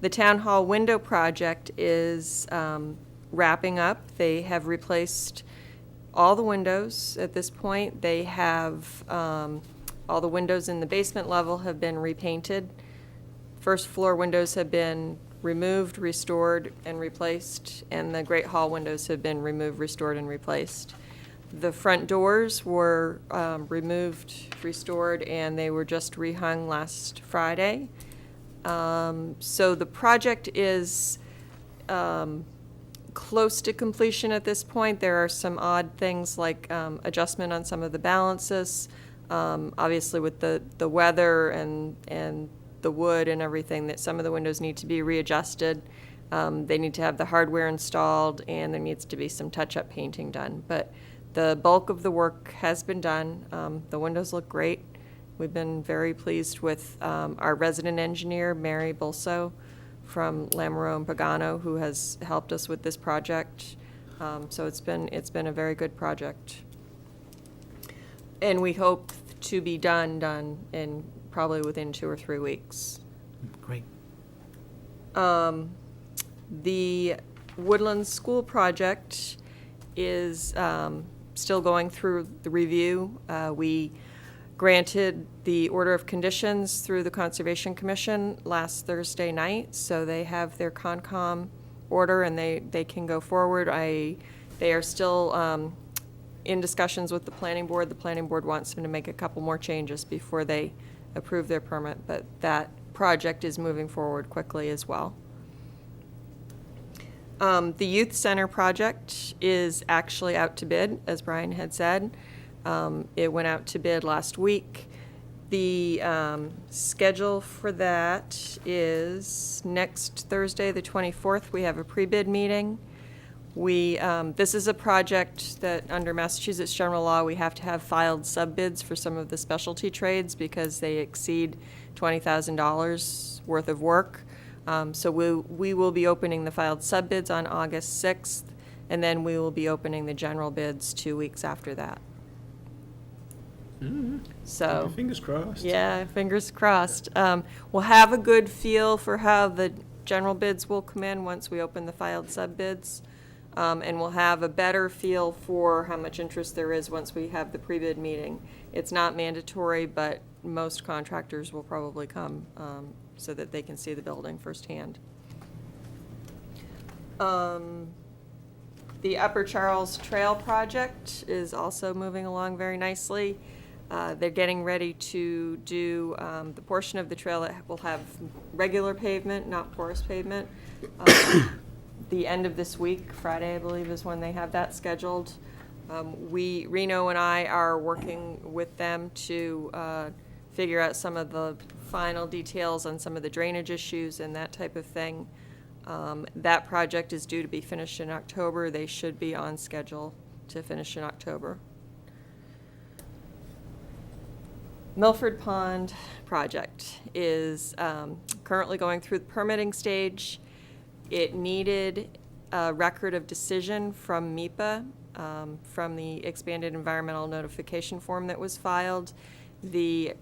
The town hall window project is wrapping up. They have replaced all the windows at this point. They have all the windows in the basement level have been repainted. First floor windows have been removed, restored, and replaced, and the Great Hall windows have been removed, restored, and replaced. The front doors were removed, restored, and they were just rehung last Friday. So the project is close to completion at this point. There are some odd things like adjustment on some of the balances. Obviously with the weather and the wood and everything, that some of the windows need to be readjusted. They need to have the hardware installed, and there needs to be some touch-up painting done. But the bulk of the work has been done. The windows look great. We've been very pleased with our resident engineer, Mary Bulso, from Lamoureux and Pagano, who has helped us with this project. So it's been a very good project. And we hope to be done in probably within 2 or 3 weeks. Great. The Woodlands School project is still going through the review. We granted the order of conditions through the Conservation Commission last Thursday night, so they have their Concom order and they can go forward. They are still in discussions with the planning board. The planning board wants them to make a couple more changes before they approve their permit, but that project is moving forward quickly as well. The youth center project is actually out to bid, as Brian had said. It went out to bid last week. The schedule for that is next Thursday, the 24th. We have a pre-bid meeting. This is a project that under Massachusetts general law, we have to have filed sub-bids for some of the specialty trades because they exceed $20,000 worth of work. So we will be opening the filed sub-bids on August 6th, and then we will be opening the general bids 2 weeks after that. So, Fingers crossed. yeah, fingers crossed. We'll have a good feel for how the general bids will come in once we open the filed sub-bids. And we'll have a better feel for how much interest there is once we have the pre-bid meeting. It's not mandatory, but most contractors will probably come so that they can see the building firsthand. The Upper Charles Trail project is also moving along very nicely. They're getting ready to do the portion of the trail that will have regular pavement, not porous pavement. The end of this week, Friday, I believe, is when they have that scheduled. Reno and I are working with them to figure out some of the final details on some of the drainage issues and that type of thing. That project is due to be finished in October. They should be on schedule to finish in October. Milford Pond project is currently going through the permitting stage. It needed a record of decision from MIPA from the expanded environmental notification form that was filed. The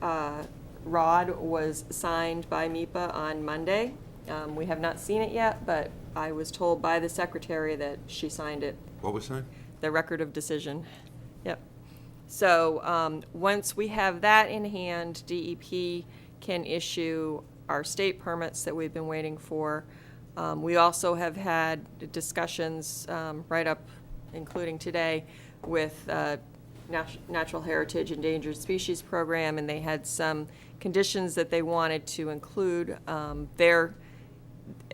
ROD was signed by MIPA on Monday. We have not seen it yet, but I was told by the secretary that she signed it, What was that? the record of decision. Yep. So once we have that in hand, DEP can issue our state permits that we've been waiting for. We also have had discussions right up, including today, with Natural Heritage Endangered Species Program, and they had some conditions that they wanted to include.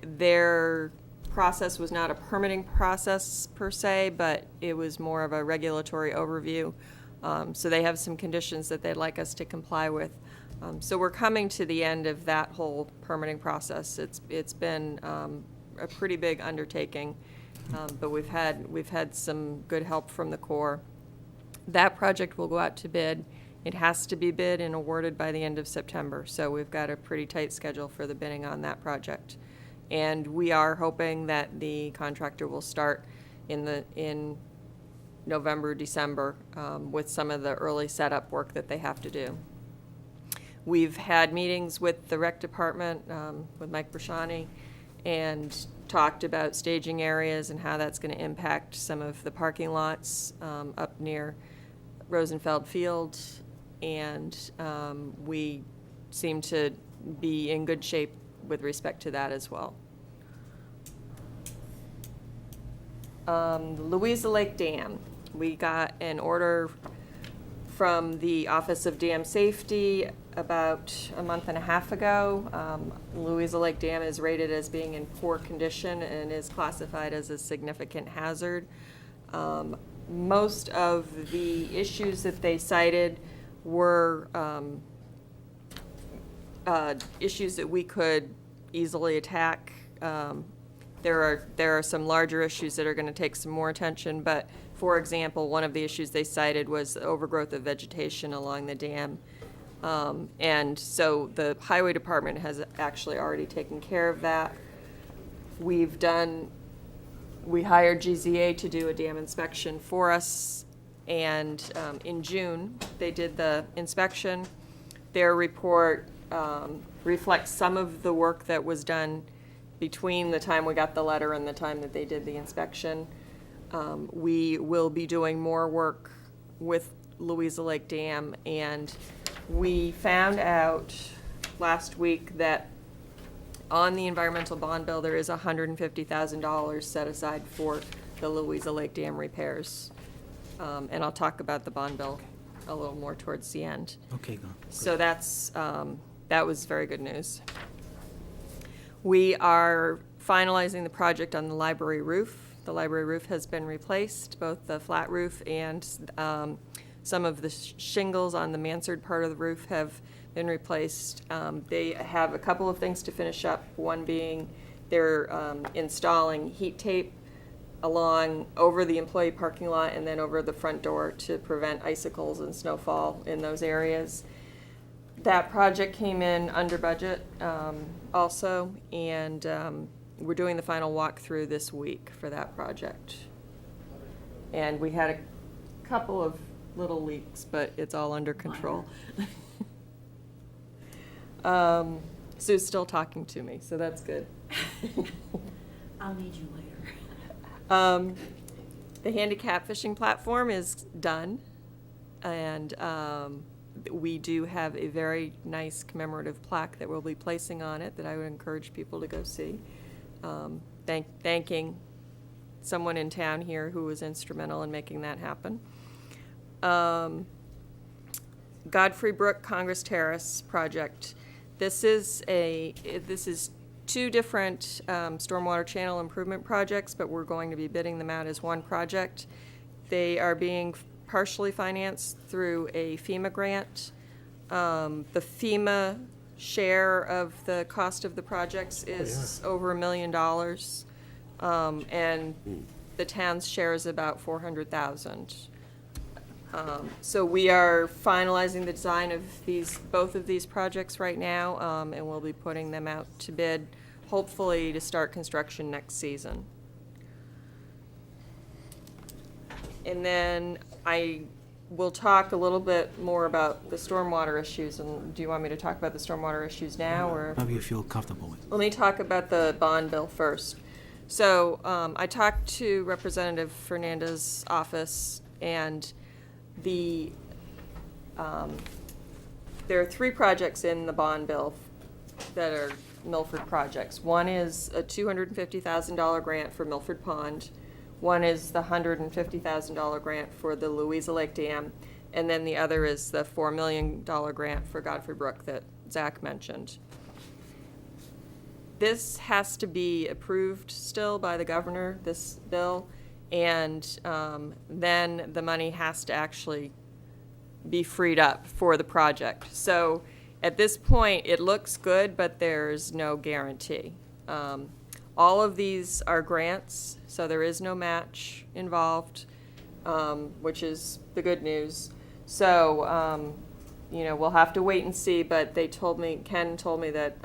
Their process was not a permitting process per se, but it was more of a regulatory overview. So they have some conditions that they'd like us to comply with. So we're coming to the end of that whole permitting process. It's been a pretty big undertaking, but we've had some good help from the Corps. That project will go out to bid. It has to be bid and awarded by the end of September, so we've got a pretty tight schedule for the bidding on that project. And we are hoping that the contractor will start in November, December, with some of the early setup work that they have to do. We've had meetings with the rec department, with Mike Brashani, and talked about staging areas and how that's going to impact some of the parking lots up near Rosenfeld Field. And we seem to be in good shape with respect to that as well. Louisa Lake Dam. We got an order from the Office of Dam Safety about a month and a half ago. Louisa Lake Dam is rated as being in poor condition and is classified as a significant hazard. Most of the issues that they cited were issues that we could easily attack. There are some larger issues that are going to take some more attention, but for example, one of the issues they cited was the overgrowth of vegetation along the dam. And so the highway department has actually already taken care of that. We hired GZA to do a dam inspection for us, and in June, they did the inspection. Their report reflects some of the work that was done between the time we got the letter and the time that they did the inspection. We will be doing more work with Louisa Lake Dam, and we found out last week that on the environmental bond bill, there is $150,000 set aside for the Louisa Lake Dam repairs. And I'll talk about the bond bill a little more towards the end. Okay, go. So that's, that was very good news. We are finalizing the project on the library roof. The library roof has been replaced, both the flat roof and some of the shingles on the mansard part of the roof have been replaced. They have a couple of things to finish up, one being they're installing heat tape along over the employee parking lot and then over the front door to prevent icicles and snowfall in those areas. That project came in under budget also, and we're doing the final walkthrough this week for that project. And we had a couple of little leaks, but it's all under control. Sue's still talking to me, so that's good. I'll need you later. The handicap fishing platform is done, and we do have a very nice commemorative plaque that we'll be placing on it that I would encourage people to go see, thanking someone in town here who was instrumental in making that happen. Godfrey Brook Congress Terrace project. This is two different stormwater channel improvement projects, but we're going to be bidding them out as one project. They are being partially financed through a FEMA grant. The FEMA share of the cost of the projects is over $1 million, and the town's share is about $400,000. So we are finalizing the design of both of these projects right now, and we'll be putting them out to bid, hopefully to start construction next season. And then I will talk a little bit more about the stormwater issues. And do you want me to talk about the stormwater issues now, or? Whatever you feel comfortable with. Let me talk about the bond bill first. So I talked to Representative Fernandez's office, and there are 3 projects in the bond bill that are Milford projects. One is a $250,000 grant for Milford Pond. One is the $150,000 grant for the Louisa Lake Dam. And then the other is the $4 million grant for Godfrey Brook that Zach mentioned. This has to be approved still by the governor, this bill, and then the money has to actually be freed up for the project. So at this point, it looks good, but there's no guarantee. All of these are grants, so there is no match involved, which is the good news. So, we'll have to wait and see, but Ken told me that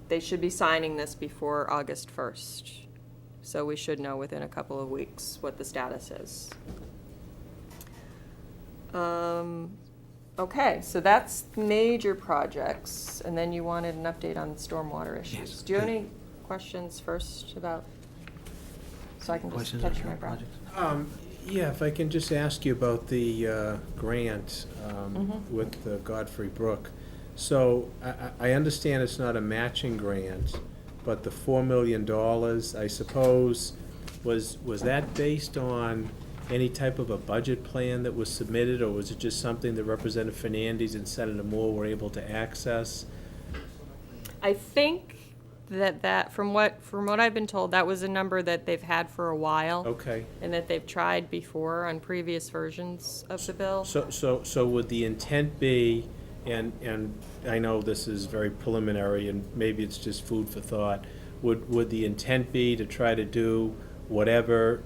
they should be signing this before August 1st. So we should know within a couple of weeks what the status is. Okay, so that's major projects, and then you wanted an update on stormwater issues. Yes, Do you have please. any questions first about, so I can just Questions on catch my your breath? project? Yeah, if I can just ask you about the grant Mm-hmm. with the Godfrey Brook. So I understand it's not a matching grant, but the $4 million, I suppose, was that based on any type of a budget plan that was submitted, or was it just something that Representative Fernandez and Senator Moore were able to access? I think that from what I've been told, that was a number that they've had for a while. Okay. And that they've tried before on previous versions of the bill. So would the intent be, and I know this is very preliminary and maybe it's just food for thought, would the intent be to try to do whatever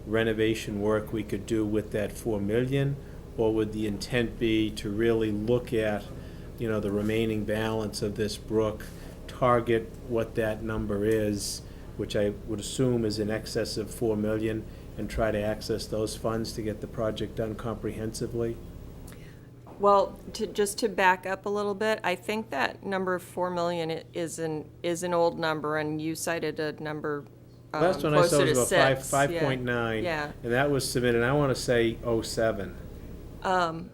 renovation work we could do with that $4 million? Or would the intent be to really look at, the remaining balance of this brook, target what that number is, which I would assume is in excess of $4 million, and try to access those funds to get the project done comprehensively? Well, just to back up a little bit, I think that number of 4 million is an old number, and you cited a number Last one I saw closer to was about 6. 5.9. Yeah. And that was submitted, I want to say '07.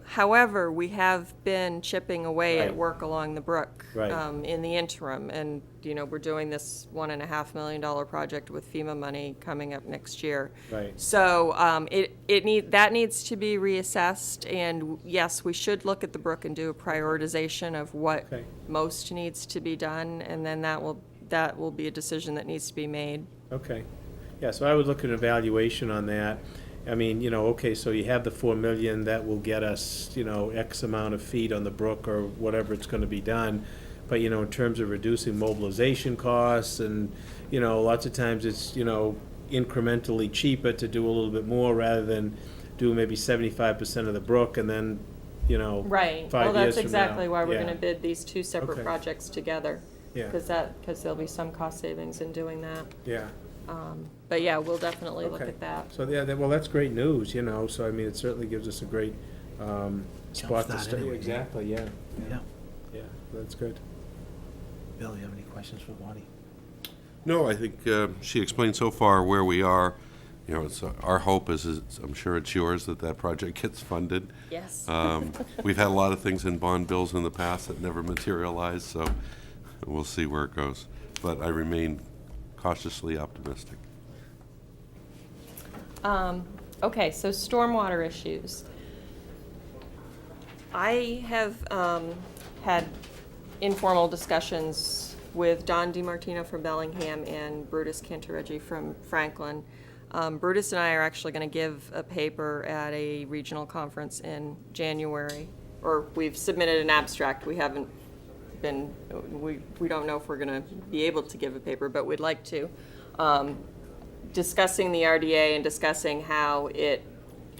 However, we have been chipping away at Right. work along the brook Right. in the interim, and we're doing this $1.5 million project with FEMA money coming up next year. Right. So that needs to be reassessed, and yes, we should look at the brook and do a prioritization of what Okay. most needs to be done, and then that will be a decision that needs to be made. Okay. Yeah, so I would look at an evaluation on that. I mean, okay, so you have the $4 million, that will get us, X amount of feet on the brook or whatever it's gonna be done. But, in terms of reducing mobilization costs and, lots of times it's, incrementally cheaper to do a little bit more rather than do maybe 75% of the brook and then, Right. 5 Well, years that's from exactly now. why we're Yeah. gonna bid these 2 separate Okay. projects together. Yeah. Because there'll be some cost savings in doing that. Yeah. But yeah, we'll definitely look Okay. at that. So, yeah, well, that's great news, so I mean, it certainly gives us a great spot to Jumpstart start. anyway. Exactly, yeah, Yeah. yeah, that's good. Bill, you have any questions for Bonnie? No, I think she explained so far where we are. It's our hope is I'm sure it's yours that project gets funded. Yes. We've had a lot of things in bond bills in the past that never materialized, so we'll see where it goes. But I remain cautiously optimistic. Okay, so stormwater issues. I have had informal discussions with Don DiMartino from Bellingham and Brutus Cantareggi from Franklin. Brutus and I are actually going to give a paper at a regional conference in January, or we've submitted an abstract. We haven't been, we don't know if we're going to be able to give a paper, but we'd like to. Discussing the RDA and discussing how it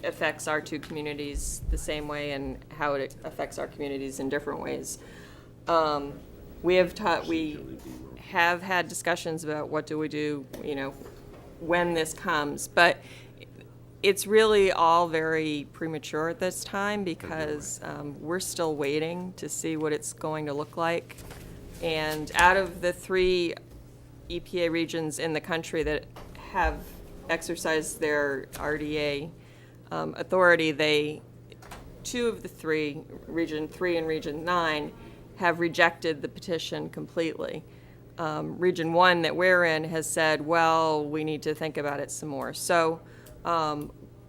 affects our 2 communities the same way and how it affects our communities in different ways. We have had discussions about what do we do, when this comes, but It's really all very premature at this time because we're still waiting to see what it's going to look like. And out of the 3 EPA regions in the country that have exercised their RDA authority, 2 of the 3, Region 3 and Region 9, have rejected the petition completely. Region 1 that we're in has said, well, we need to think about it some more. So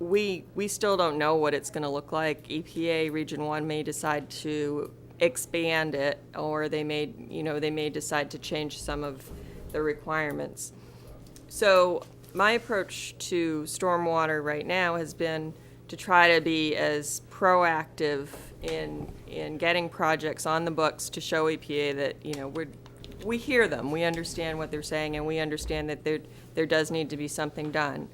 we still don't know what it's going to look like. EPA Region 1 may decide to expand it, or they may decide to change some of the requirements. So my approach to stormwater right now has been to try to be as proactive in getting projects on the books to show EPA that, we hear them, we understand what they're saying, and we understand that there does need to be something done.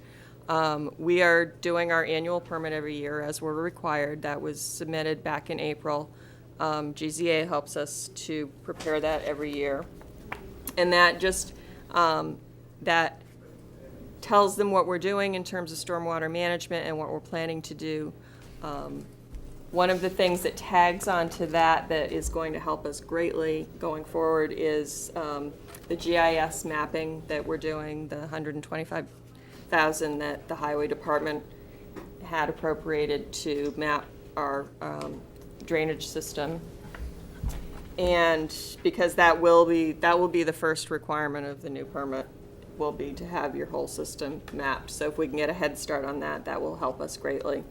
We are doing our annual permit every year as we're required. That was submitted back in April. GZA helps us to prepare that every year. And that just, that tells them what we're doing in terms of stormwater management and what we're planning to do. One of the things that tags onto that is going to help us greatly going forward is the GIS mapping that we're doing, the $125,000 that the Highway Department had appropriated to map our drainage system. And because that will be the first requirement of the new permit, will be to have your whole system mapped. So if we can get a head start on that, that will help us greatly.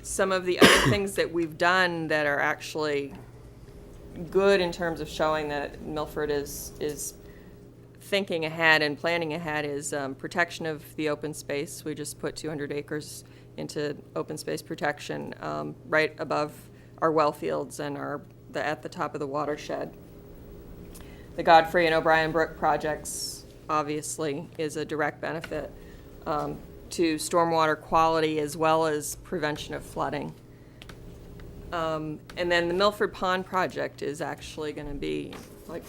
Some of the other things that we've done that are actually good in terms of showing that Milford is thinking ahead and planning ahead is protection of the open space. We just put 200 acres into open space protection right above our well fields and at the top of the watershed. The Godfrey and O'Brien Brook projects obviously is a direct benefit to stormwater quality as well as prevention of flooding. And then the Milford Pond project is actually going to be like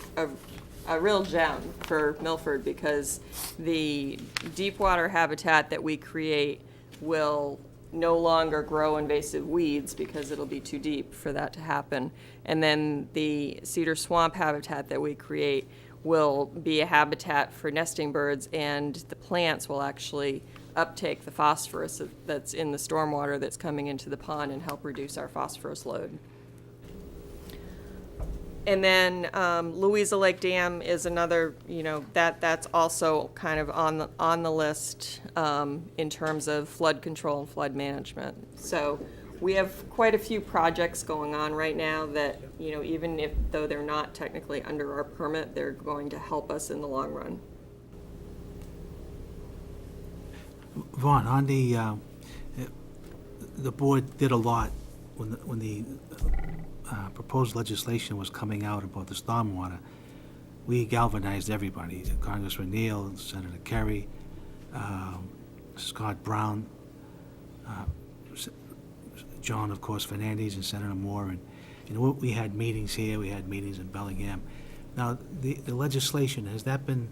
a real gem for Milford because the deep water habitat that we create will no longer grow invasive weeds because it'll be too deep for that to happen. And then the cedar swamp habitat that we create will be a habitat for nesting birds, and the plants will actually uptake the phosphorus that's in the stormwater that's coming into the pond and help reduce our phosphorus load. And then Louisa Lake Dam is another, that's also kind of on the list in terms of flood control and flood management. So we have quite a few projects going on right now that, even though they're not technically under our permit, they're going to help us in the long run. Vaughn, on the board did a lot when the proposed legislation was coming out about the stormwater. We galvanized everybody, Congressman Neal, Senator Kerry, Scott Brown, John, of course, Fernandez, and Senator Moore, and we had meetings here, we had meetings in Bellingham. Now, the legislation, has that been,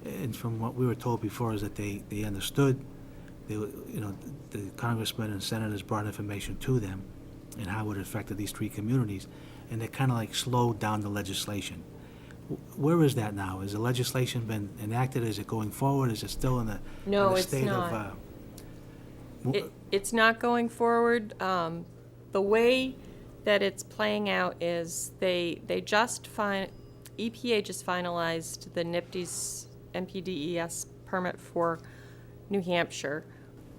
and from what we were told before, is that they understood, the congressmen and senators brought information to them and how it affected these 3 communities, and they kind of like slowed down the legislation. Where is that now? Has the legislation been enacted? Is it going forward? Is it still in the state of... It's not going forward. The way that it's playing out is EPA just finalized the NPDES MPDES permit for New Hampshire.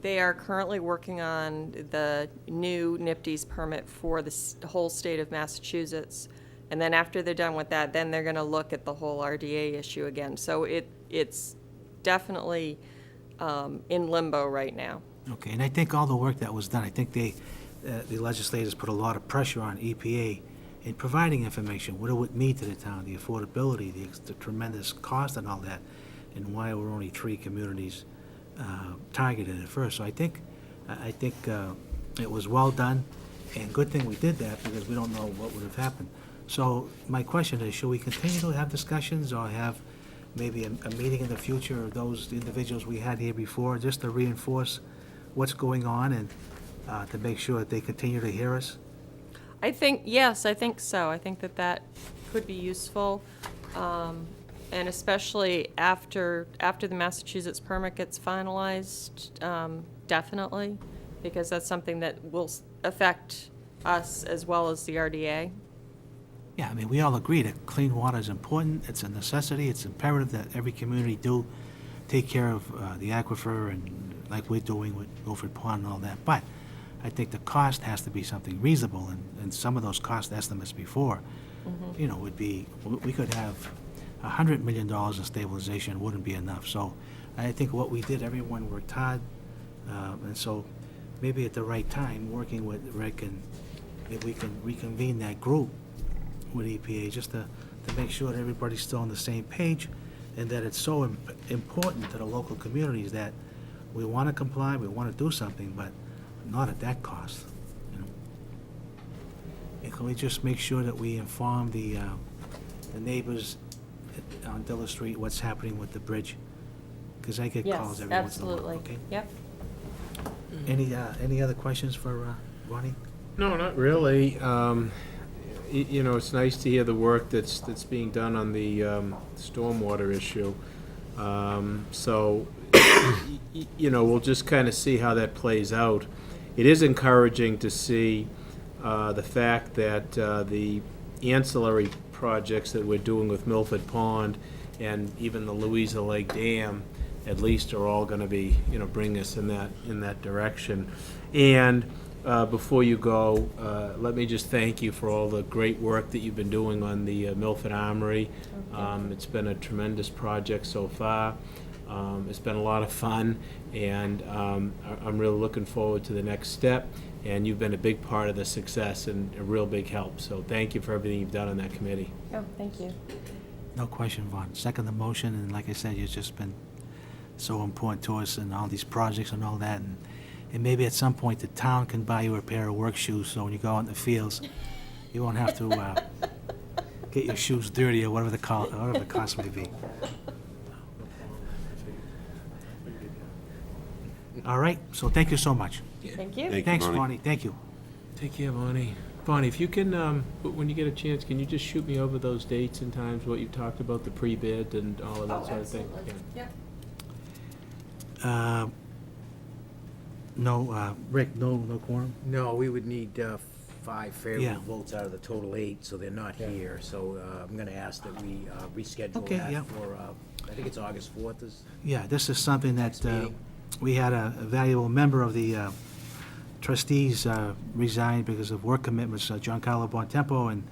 They are currently working on the new NPDES permit for the whole state of Massachusetts. And then after they're done with that, then they're going to look at the whole RDA issue again. So it's definitely in limbo right now. Okay, and I think all the work that was done, I think the legislators put a lot of pressure on EPA in providing information. What it would mean to the town, the affordability, the tremendous cost and all that, and why we're only 3 communities targeted at first. So I think it was well done, and good thing we did that because we don't know what would have happened. So my question is, should we continue to have discussions or have maybe a meeting in the future of those individuals we had here before, just to reinforce what's going on and to make sure that they continue to hear us? I think, yes, I think so. I think that that could be useful. And especially after the Massachusetts permit gets finalized, definitely, because that's something that will affect us as well as the RDA. Yeah, I mean, we all agree that clean water is important, it's a necessity, it's imperative that every community do take care of the aquifer and like we're doing with Milford Pond and all that, but I think the cost has to be something reasonable, and some of those cost estimates before, you know, would be, we could have $100 million in stabilization, wouldn't be enough, so I think what we did, everyone worked hard, and so maybe at the right time, working with Rick, and if we can reconvene that group with EPA, just to make sure that everybody's still on the same page, and that it's so important to the local communities that we want to comply, we want to do something, but not at that cost, you know. And can we just make sure that we inform the neighbors on Dilla Street what's happening with the bridge? Because I get calls every once in a while, okay? Yep. Any other questions for Ronnie? No, not really. You know, it's nice to hear the work that's being done on the stormwater issue. So, you know, we'll just kind of see how that plays out. It is encouraging to see the fact that the ancillary projects that we're doing with Milford Pond and even the Louisa Lake Dam, at least, are all going to be, you know, bring us in that direction. And before you go, let me just thank you for all the great work that you've been doing on the Milford Armory. It's been a tremendous project so far. It's been a lot of fun, and I'm really looking forward to the next step. And you've been a big part of the success and a real big help. So thank you for everything you've done on that committee. Oh, thank you. No question, Vaughn. Second the motion, and like I said, you've just been so important to us and all these projects and all that. And maybe at some point, the town can buy you a pair of work shoes, so when you go out in the fields, you won't have to get your shoes dirty or whatever the cost may be. All right, so thank you so much. Thank you. Thank you, Thanks, Bonnie. Bonnie, thank you. Take care, Bonnie. Bonnie, if you can, when you get a chance, can you just shoot me over those dates and times, what you talked about, the pre-bid and all of that sort of thing? Yep. No, Rick, no quorum? No, we would need 5 favorable Yeah. votes out of the total 8, so they're not here. So I'm going to ask that we reschedule Okay, that yeah. for, I think it's August 4th is. Yeah, this is something that Next meeting. we had a valuable member of the trustees resigned because of work commitments, Giancarlo Bontempo, and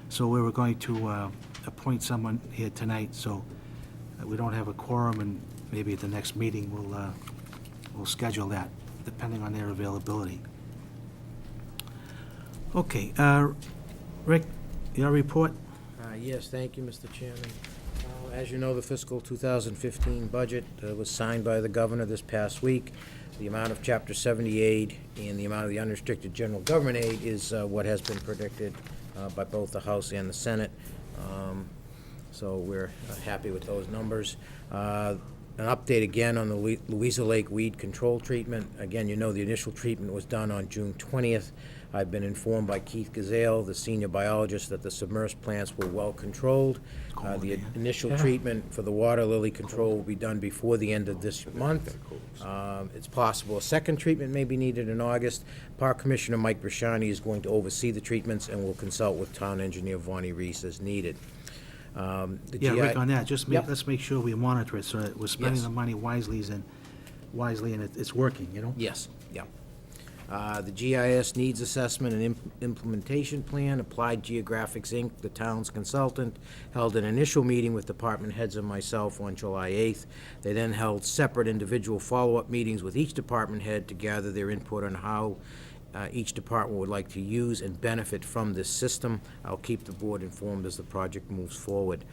so we were going to appoint someone here tonight, so we don't have a quorum, and maybe at the next meeting we'll schedule that, depending on their availability. Okay, Rick, your report? Yes, thank you, Mr. Chairman. As you know, the fiscal 2015 budget was signed by the governor this past week. The amount of Chapter 70 aid and the amount of the unrestricted general government aid is what has been predicted by both the House and the Senate. So we're happy with those numbers. An update again on the Louisa Lake weed control treatment. Again, you know the initial treatment was done on June 20th. I've been informed by Keith Gazale, the senior biologist, that the submersed plants were well controlled. The initial treatment for the water lily control will be done before the end of this month. It's possible a second treatment may be needed in August. Park Commissioner Mike Brashani is going to oversee the treatments and will consult with Town Engineer Vonnie Reese as needed. The Yeah, GI Rick, on that, just Yep. let's make sure we monitor it, so that we're spending Yes. the money wisely and it's working, you know? Yes, yeah. The GIS needs assessment and implementation plan, Applied Geographics, Inc., the town's consultant, held an initial meeting with department heads and myself on July 8th. They then held separate individual follow-up meetings with each department head to gather their input on how each department would like to use and benefit from this system. I'll keep the board informed as the project moves forward.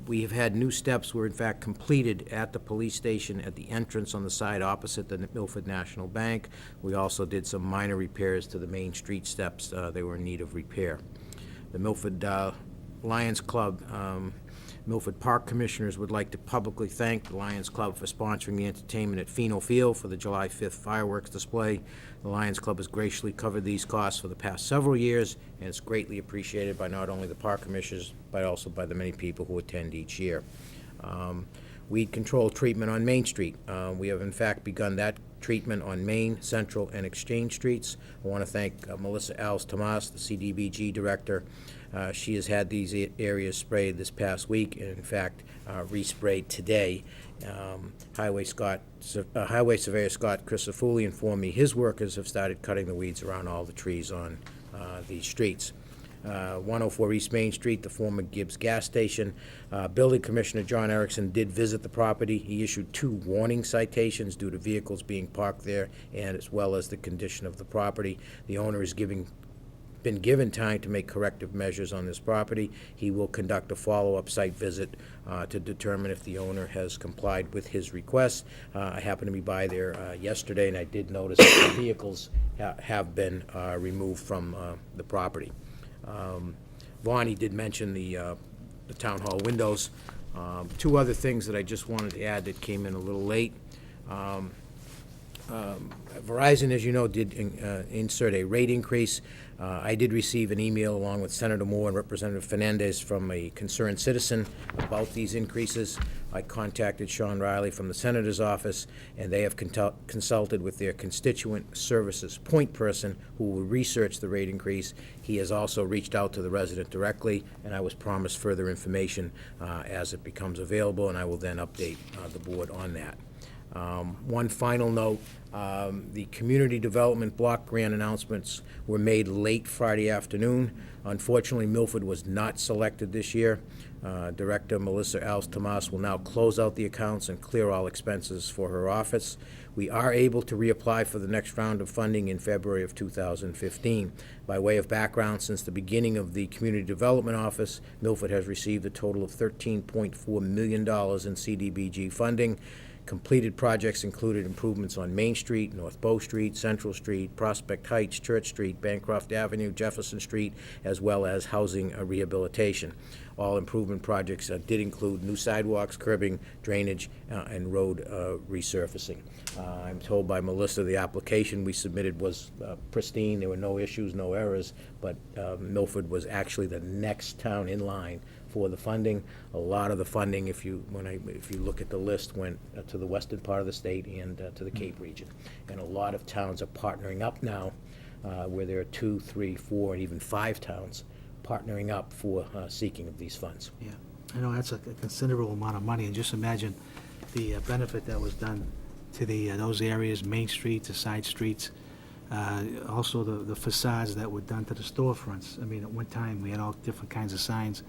We have had new steps were in fact completed at the police station at the entrance on the side opposite the Milford National Bank. We also did some minor repairs to the main street steps. They were in need of repair. The Milford Lions Club Milford Park Commissioners would like to publicly thank the Lions Club for sponsoring the entertainment at Pheno Field for the July 5th fireworks display. The Lions Club has graciously covered these costs for the past several years, and it's greatly appreciated by not only the park commissioners, but also by the many people who attend each year. Weed control treatment on Main Street. We have in fact begun that treatment on Main, Central, and Exchange Streets. I want to thank Melissa Alves-Tomas, the CDBG director. She has had these areas sprayed this past week, and in fact, resprayed today. Highway Surveyor Scott Christofouli informed me his workers have started cutting the weeds around all the trees on these streets. 104 East Main Street, the former Gibbs gas station. Building Commissioner John Erickson did visit the property. He issued 2 warning citations due to vehicles being parked there, and as well as the condition of the property. The owner is been given time to make corrective measures on this property. He will conduct a follow-up site visit to determine if the owner has complied with his request. I happened to be by there yesterday, and I did notice that the vehicles have been removed from the property. Vonnie did mention the town hall windows. 2 other things that I just wanted to add that came in a little late. Verizon, as you know, did insert a rate increase. I did receive an email along with Senator Moore and Representative Fernandez from a concerned citizen about these increases. I contacted Sean Riley from the Senator's office, and they have consulted with their constituent services point person who will research the rate increase. He has also reached out to the resident directly, and I was promised further information as it becomes available, and I will then update the board on that. One final note, the community development block grant announcements were made late Friday afternoon. Unfortunately, Milford was not selected this year. Director Melissa Alves-Tomas will now close out the accounts and clear all expenses for her office. We are able to reapply for the next round of funding in February of 2015. By way of background, since the beginning of the Community Development Office, Milford has received a total of $13.4 million in CDBG funding. Completed projects included improvements on Main Street, North Bow Street, Central Street, Prospect Heights, Church Street, Bancroft Avenue, Jefferson Street, as well as housing rehabilitation. All improvement projects did include new sidewalks, curbing, drainage, and road resurfacing. I'm told by Melissa the application we submitted was pristine. There were no issues, no errors, but Milford was actually the next town in line for the funding. A lot of the funding, if you look at the list, went to the western part of the state and to the Cape region. And a lot of towns are partnering up now, where there are 2, 3, 4, and even 5 towns partnering up for seeking of these funds. Yeah, I know that's a considerable amount of money, and just imagine the benefit that was done to those areas, Main Street, the side streets, also the facades that were done to the storefronts. I mean, at one time, we had all different kinds of signs.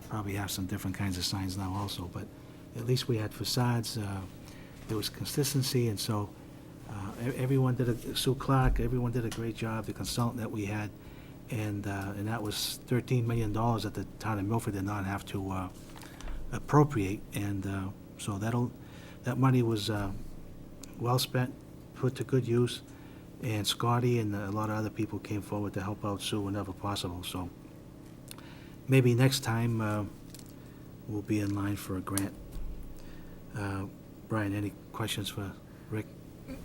Probably have some different kinds of signs now also, but at least we had facades. There was consistency, and so everyone did Sue Clark, everyone did a great job, the consultant that we had, and that was $13 million that the town of Milford did not have to appropriate, and so that money was well spent, put to good use, and Scotty and a lot of other people came forward to help out Sue whenever possible, so maybe next time we'll be in line for a grant. Brian, any questions for Rick?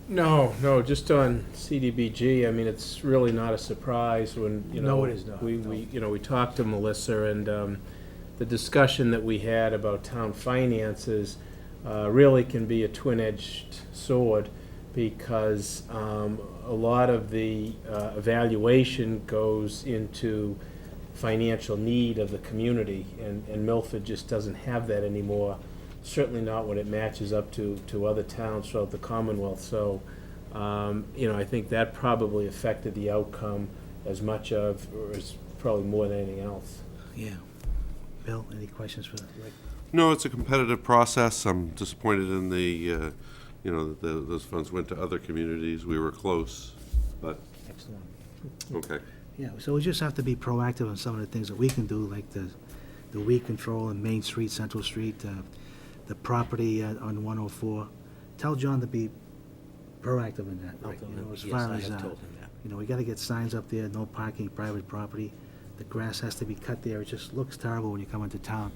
No, just on CDBG, I mean, it's really not a surprise when, No, it is not. We talked to Melissa, and the discussion that we had about town finances really can be a twin-edged sword, because a lot of the evaluation goes into financial need of the community, and Milford just doesn't have that anymore, certainly not when it matches up to other towns throughout the Commonwealth. So, I think that probably affected the outcome as much of, or as probably more than anything else. Yeah. Bill, any questions for Rick? No, it's a competitive process. I'm disappointed in the, that those funds went to other communities. We were close, but, Excellent. okay. Yeah, so we just have to be proactive on some of the things that we can do, like the weed control on Main Street, Central Street, the property on 104. Tell John to be proactive in that, I'll Rick, tell you know, him. as Yes, far I as, have told him that. we gotta get signs up there, no parking, private property. The grass has to be cut there, it just looks terrible when you come into town.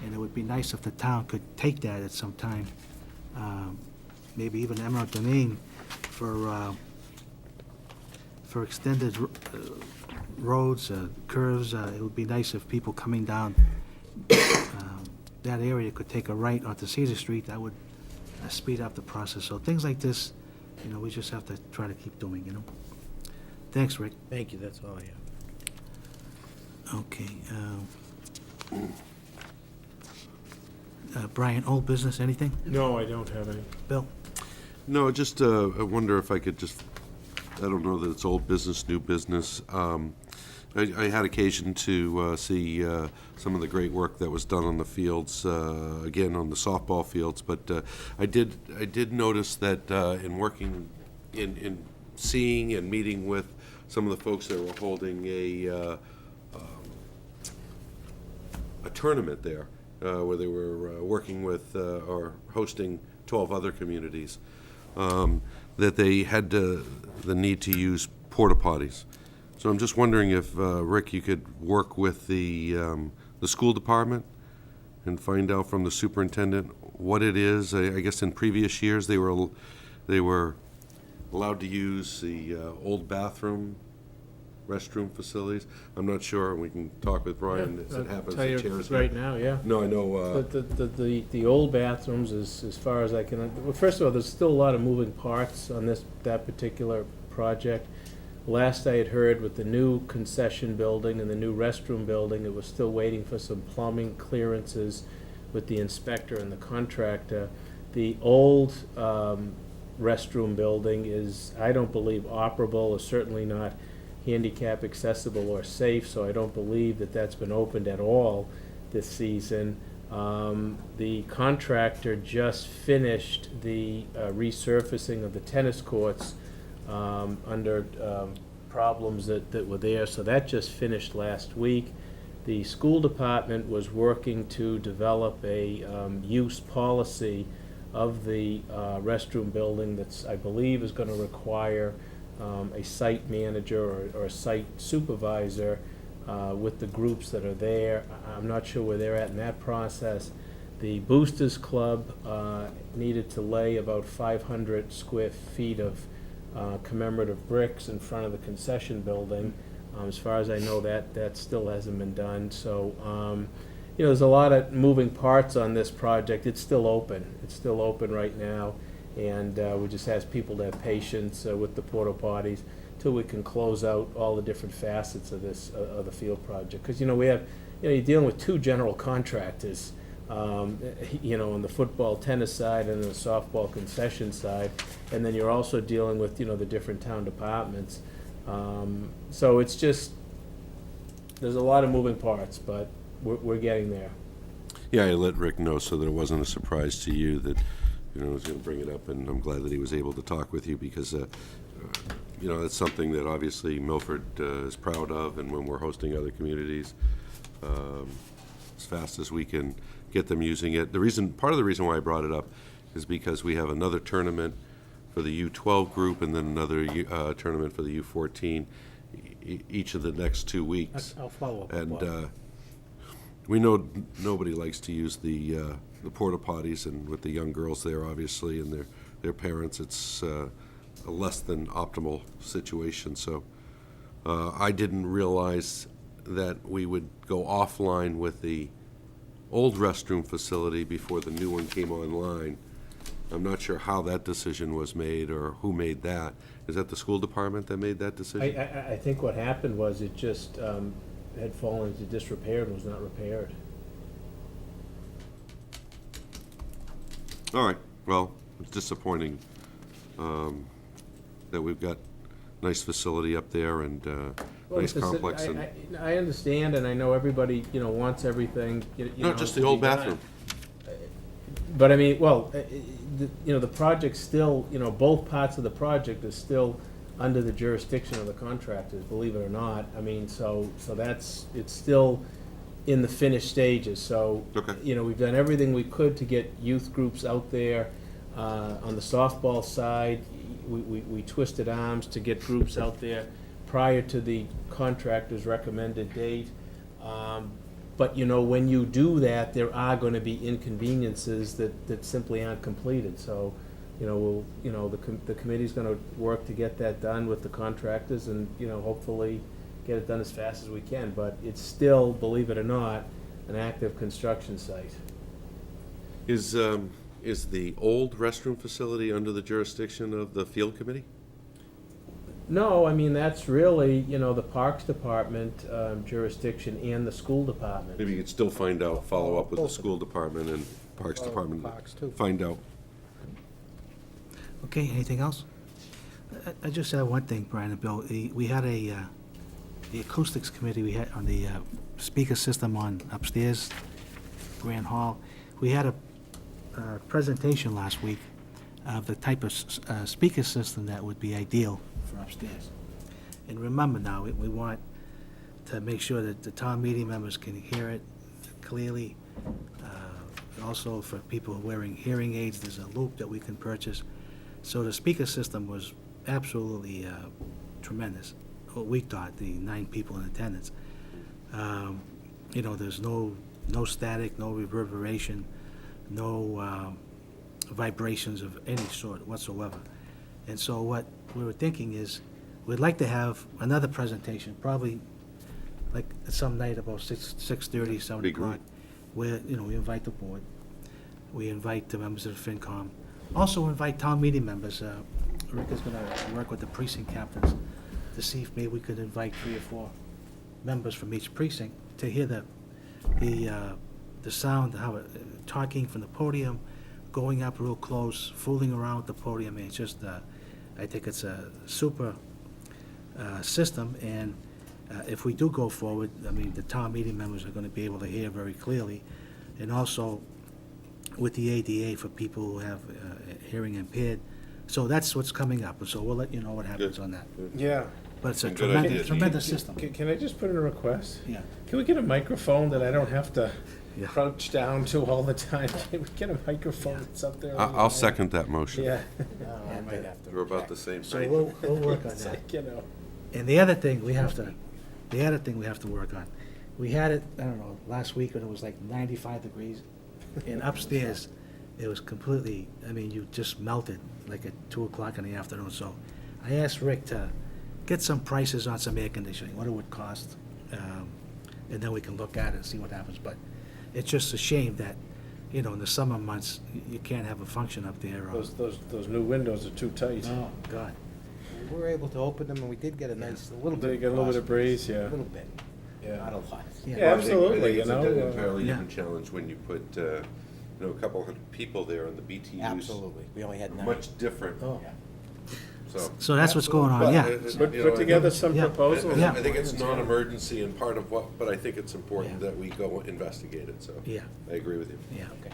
And it would be nice if the town could take that at some time, maybe even eminent domain for extended roads, curves. It would be nice if people coming down that area could take a right onto Cedar Street. That would speed up the process. So things like this, we just have to try to keep doing. Thanks, Rick. Thank you, that's all I have. Okay. Brian, old business, anything? No, I don't have any. Bill? No, just, I wonder if I could just, I don't know that it's old business, new business. I had occasion to see some of the great work that was done on the fields, again, on the softball fields, but I did notice that in working, in seeing and meeting with some of the folks that were holding a tournament there, where they were working with or hosting 12 other communities, that they had the need to use porta potties. So I'm just wondering if, Rick, you could work with the school department and find out from the superintendent what it is. I guess in previous years, they were allowed to use the old restroom facilities. I'm not sure. We can talk with Brian as it happens. Tell The you chairs here. right now, yeah. No, I know. The old bathrooms, as far as I can, well, first of all, there's still a lot of moving parts on that particular project. Last I had heard, with the new concession building and the new restroom building, it was still waiting for some plumbing clearances with the inspector and the contractor. The old restroom building is, I don't believe, operable, or certainly not handicap accessible or safe, so I don't believe that that's been opened at all this season. The contractor just finished the resurfacing of the tennis courts under problems that were there, so that just finished last week. The school department was working to develop a use policy of the restroom building that's, I believe, is going to require a site manager or a site supervisor with the groups that are there. I'm not sure where they're at in that process. The Boosters Club needed to lay about 500 square feet of commemorative bricks in front of the concession building. As far as I know, that still hasn't been done. So, there's a lot of moving parts on this project. It's still open. It's still open right now. And we just ask people to have patience with the porta potties till we can close out all the different facets of this, of the field project. Because, we have, you're dealing with two general contractors, on the football, tennis side and the softball concession side. And then you're also dealing with, the different town departments. So it's just, there's a lot of moving parts, but we're getting there. Yeah, I let Rick know so that it wasn't a surprise to you that, I was going to bring it up, and I'm glad that he was able to talk with you because, it's something that obviously Milford is proud of, and when we're hosting other communities, as fast as we can get them using it. Part of the reason why I brought it up is because we have another tournament for the U12 group and then another tournament for the U14 each of the next 2 weeks. I'll follow up. And we know nobody likes to use the porta potties, and with the young girls there, obviously, and their parents, it's a less than optimal situation. So I didn't realize that we would go offline with the old restroom facility before the new one came online. I'm not sure how that decision was made or who made that. Is that the school department that made that decision? I think what happened was it just had fallen into disrepair and was not repaired. All right, well, it's disappointing that we've got nice facility up there and nice complex. I understand, and I know everybody, wants everything, No, just the to old be done. bathroom. But I mean, the project still, both parts of the project is still under the jurisdiction of the contractors, believe it or not. I mean, so it's still in the finished stages. So, Okay. We've done everything we could to get youth groups out there. On the softball side, we twisted arms to get groups out there prior to the contractor's recommended date. But, you know, when you do that, there are gonna be inconveniences that simply aren't completed, so, you know, the committee's gonna work to get that done with the contractors and, you know, hopefully get it done as fast as we can, but it's still, believe it or not, an active construction site. Is the old restroom facility under the jurisdiction of the field committee? No, I mean, that's really, you know, the Parks Department jurisdiction and the school department. Maybe you could still find out, follow up with the school department and Parks Department. Parks, too. Find out. Okay, anything else? I just have one thing, Brian and Bill. We had the acoustics committee, we had on the speaker system on upstairs, Grand Hall. We had a presentation last week of the type of speaker system that would be ideal for upstairs. And remember now, we want to make sure that the town meeting members can hear it clearly. Also, for people wearing hearing aids, there's a loop that we can purchase. So the speaker system was absolutely tremendous. What we thought, the 9 people in attendance. You know, there's no static, no reverberation, no vibrations of any sort whatsoever. And so what we were thinking is, we'd like to have another presentation, probably like some night about 6:30, 7 Be o'clock, where, you know, we invite the board, we invite the members of the FinCom, also invite town meeting members. Rick is gonna work with the precinct captains to see if maybe we could invite 3 or 4 members from each precinct to hear the sound, how it, talking from the podium, going up real close, fooling around with the podium. It's just, I think it's a super system, and if we do go forward, I mean, the town meeting members are gonna be able to hear very clearly, and also with the ADA for people who have hearing impaired. So that's what's coming up, and so we'll let you know what happens on that. Yeah. But it's a Good idea. tremendous system. Can I just put in a request? Yeah. Can we get a microphone that I don't have to Yeah. crouch down to all the time? Can we get a microphone that's up there? all the I'll time? second that motion. Yeah. I might have to. We're about the same So height. we'll work on It's that. like, you know. And the other thing we have to work on, we had it, I don't know, last week when it was like 95 degrees, and upstairs, it was completely, I mean, you just melted like at 2 o'clock in the afternoon. So I asked Rick to get some prices on some air conditioning, what it would cost, and then we can look at it and see what happens. But it's just a shame that, you know, in the summer months, you can't have a function up there. or- Those new windows are too tight. Oh, God. We were able to open them, and we did get a nice, a little bit. They get a little bit of breeze, A yeah. little bit, Yeah. not a lot. Yeah. Yeah, absolutely, you know. It's an entirely Yeah. different challenge when you put, you know, a couple hundred people there and the BTUs. Absolutely, we only had 9. Much different, Oh. so. So that's what's going on, But, yeah. Put you know, together some Yeah. proposals. Yeah. I think it's non-emergency and part of what, but I think it's important Yeah. that we go investigate it, so. Yeah. I agree with you. Yeah. Okay.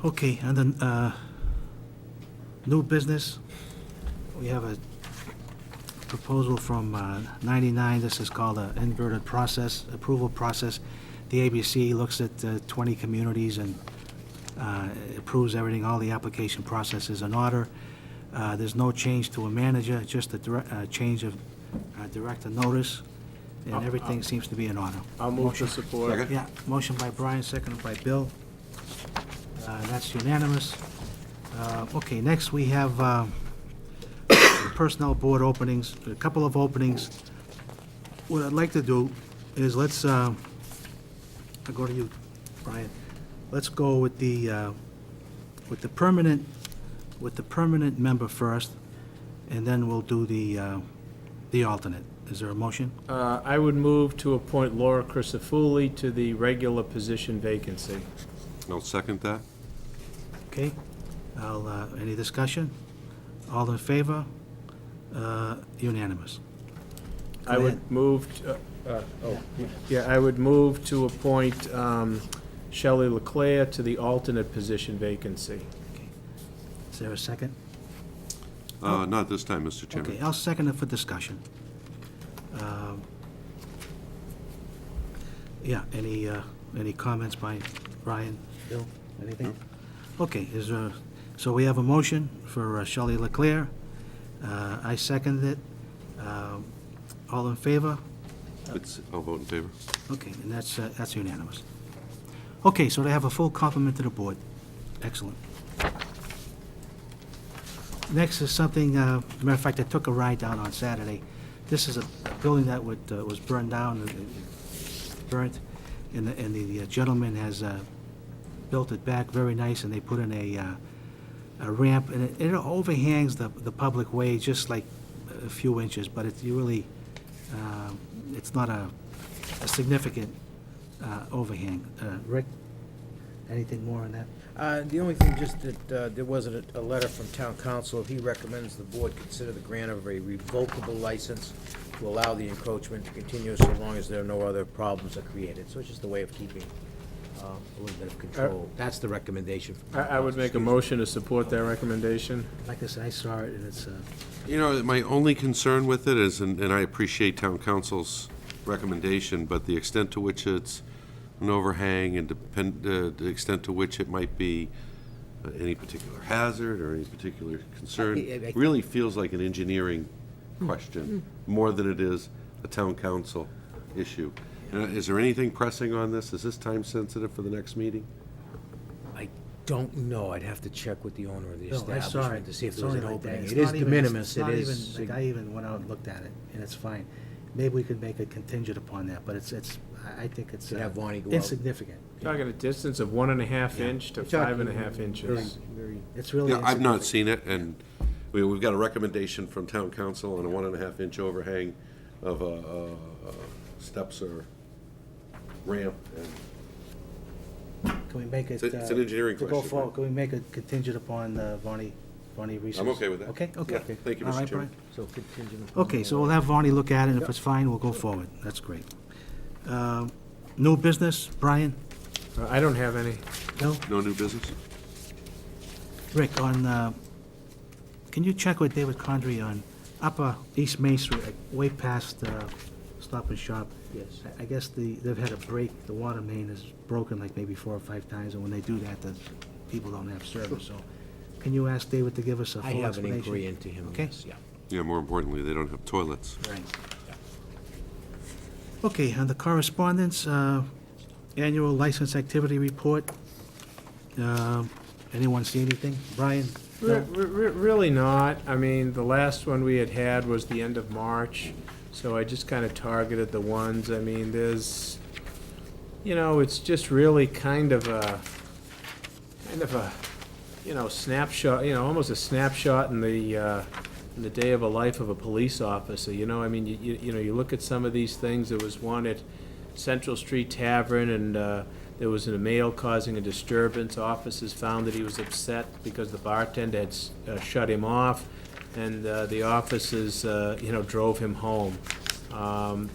Okay, and then, new business, we have a proposal from 99, this is called an inverted process, approval process. The ABC looks at 20 communities and approves everything, all the application processes in order. There's no change to a manager, just a change of director notice, and everything seems to be in order. I'll move to support. Second. Yeah, motion by Brian, seconded by Bill. That's unanimous. Okay, next we have Personnel Board openings, a couple of openings. What I'd like to do is let's, I'll go to you, Brian. Let's go with the permanent member first, and then we'll do the alternate. Is there a motion? I would move to appoint Laura Crisafulli to the regular position vacancy. I'll second that. Okay, any discussion? All in favor? Unanimous. I Go would ahead. move, I would move to appoint Shelley Leclerc to the alternate position vacancy. Is there a second? Not this time, Mr. Chairman. Okay, I'll second it for discussion. Yeah, any comments by Brian, Bill, anything? Okay, so we have a motion for Shelley Leclerc. I seconded it. All in favor? I'll vote in favor. Okay, and that's unanimous. Okay, so they have a full complement to the board. Excellent. Next is something, matter of fact, I took a ride down on Saturday. This is a building that was burned down, burnt, and the gentleman has built it back very nice, and they put in a ramp, and it overhangs the public way just like a few inches, but it's really, it's not a significant overhang. Rick, anything more on that? The only thing, just that there was a letter from town council. He recommends the board consider the grant of a revocable license to allow the encroachment to continue so long as there are no other problems are created. So it's just a way of keeping a little bit of control. That's the recommendation. from town I would council. make a motion to support that recommendation. Like I said, I saw it, and it's, You know, my only concern with it is, and I appreciate town council's recommendation, but the extent to which it's an overhang and the extent to which it might be any particular hazard or any particular concern, I- really feels like an engineering question more than it is a town council issue. Is there anything pressing on this? Is this time sensitive for the next meeting? I don't know. I'd have to check with the owner of the no, I saw it. establishment to see if It's there was only an like that. opening. It's It is not de even- minimis. it's It not is. even, like, I even went out and looked at it, and it's fine. Maybe we could make it contingent upon that, but I think it's Could have Vonnie go out. insignificant. Talking a distance of 1.5 Yeah. inch to We're talking 5.5 very, inches. very, it's really Yeah, I've not insignificant. seen it, and we've got a recommendation from town council on a 1.5 inch overhang of steps or ramp, and Can we make it? It's an engineering to go question, forward, right? Can we make it contingent upon Vonnie research? I'm okay with that. Okay, okay. Yeah, thank you, All Mr. right, Chairman. Brian? So contingent upon Okay, the- so we'll have Vonnie look at it, and if it's fine, we'll go forward. That's great. New business, Brian? I don't have any. No? No new business? Rick, on, can you check with David Condrey on Upper East Main Street, like way past Stop and Shop? Yes. I guess they've had a break, the water main is broken like maybe 4 or 5 times, and when they do that, the people don't have service, so can you ask David to give us a I full have an explanation? inquiry into him, Okay. yes, yeah. Yeah, more importantly, they don't have toilets. Right. Okay, on the correspondence, annual license activity report. Anyone see anything? Brian? No? Really not. I mean, the last one we had was the end of March, so I just kind of targeted the ones. I mean, there's, it's just really kind of a, snapshot, almost a snapshot in the day of a life of a police officer, I mean, you look at some of these things. There was one at Central Street Tavern, and there was a male causing a disturbance. Officers found that he was upset because the bartender had shut him off, and the officers, drove him home.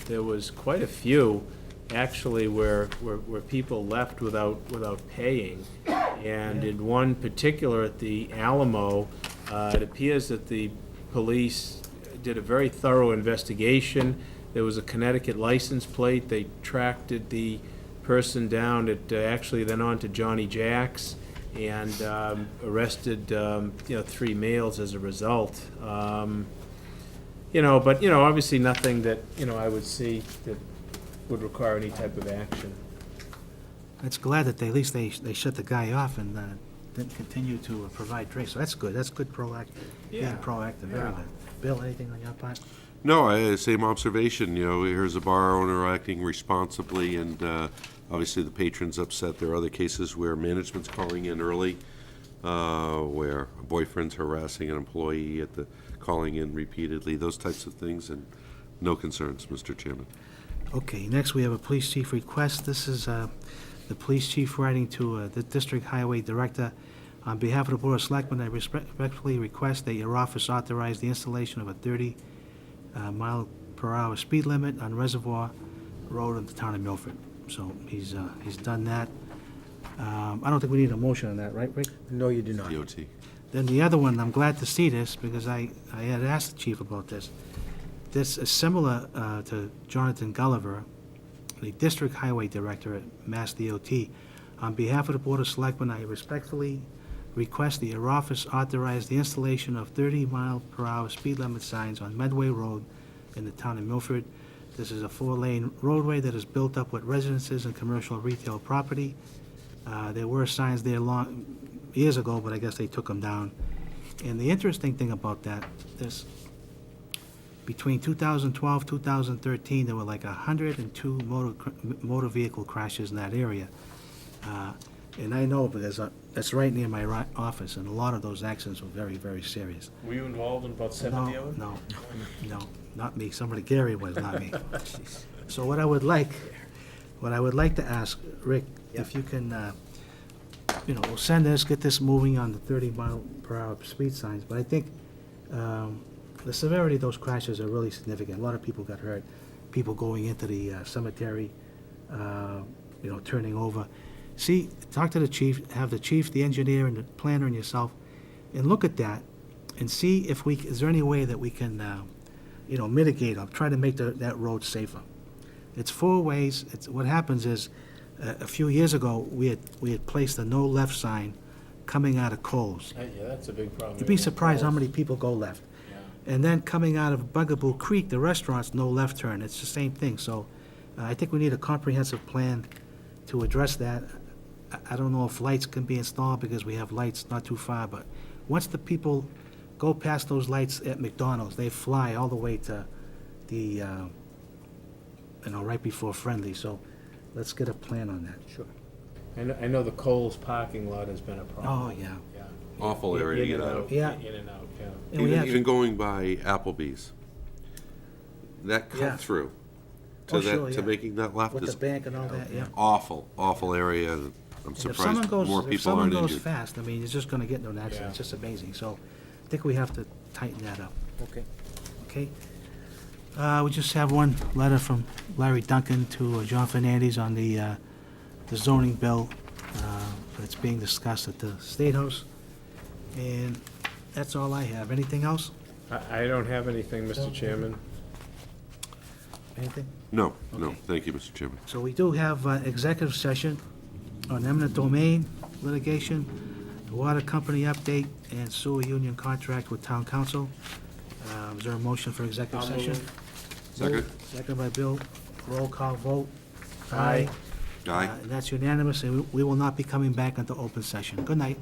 There was quite a few, actually, where people left without paying. And in one particular at the Alamo, it appears that the police did a very thorough investigation. There was a Connecticut license plate. They tracked the person down. It actually then on to Johnny Jack's, and arrested 3 males as a result. But obviously nothing that I would see that would require any type of action. It's glad that at least they shut the guy off and didn't continue to provide drinks, so that's good. That's good being Yeah. proactive, very Yeah. good. Bill, anything on your part? No, same observation, here's a bar owner acting responsibly, and obviously the patron's upset. There are other cases where management's calling in early, where a boyfriend's harassing an employee calling in repeatedly, those types of things, and no concerns, Mr. Chairman. Okay, next we have a police chief request. This is the police chief writing to the district highway director. On behalf of the Board of Selectmen, I respectfully request that your office authorize the installation of a 30 mile per hour speed limit on Reservoir Road in the town of Milford. So he's done that. I don't think we need a motion on that, right, Rick? No, you do not. DOT. Then the other one, I'm glad to see this, because I had asked the chief about this. This is similar to Jonathan Gulliver, the district highway director at Mass DOT. On behalf of the Board of Selectmen, I respectfully request that your office authorize the installation of 30 mile per hour speed limit signs on Medway Road in the town of Milford. This is a 4-lane roadway that is built up with residences and commercial retail property. There were signs there years ago, but I guess they took them down. And the interesting thing about that, between 2012, 2013, there were like 102 motor vehicle crashes in that area. And I know because that's right near my office, and a lot of those accidents were very, very serious. Were you involved in about 70 of them? No, not me. Somebody, Gary was, not me. So what I would like to ask, Rick, if you can, we'll send this, get this moving on the 30-mile-per-hour speed signs, but I think the severity of those crashes are really significant. A lot of people got hurt, people going into the cemetery, turning over. See, talk to the chief, have the chief, the engineer, and the planner, and yourself, and look at that, and see if is there any way that we can, mitigate or try to make that road safer. It's 4 ways. What happens is, a few years ago, we had placed a no left sign coming out of Coles. Yeah, that's a big problem. You'd be surprised how many people go left. Yeah. And then coming out of Bugaboo Creek, the restaurant's no left turn. It's the same thing. So I think we need a comprehensive plan to address that. I don't know if lights can be installed because we have lights not too far, but once the people go past those lights at McDonald's, they fly all the way to the, right before Friendly. So let's get a plan on that. Sure. I know the Coles parking lot has been a problem. Oh, yeah. Yeah. Awful area to get out of. Yeah. In and out, yeah. And we have- Even going by Applebee's. That Yeah. cut through Oh, to sure, to yeah. making that left With the is bank and all that, yeah. awful area. I'm And if someone surprised goes, more if people someone aren't goes injured. fast, I mean, it's just gonna get into an accident. Yeah. It's just amazing. So I think we have to tighten that up, Okay. okay? We just have one letter from Larry Duncan to John Fernandez on the zoning bill that's being discussed at the State House. And that's all I have. Anything else? I don't have anything, Mr. Chairman. Anything? No, Okay. thank you, Mr. Chairman. So we do have executive session on eminent domain litigation, the water company update, and sewer union contract with town council. Is there a motion for executive I'll session? move. Second? Second by Bill. Roll call vote. Aye. Aye. And that's unanimous, and we will not be coming back into open session. Good night.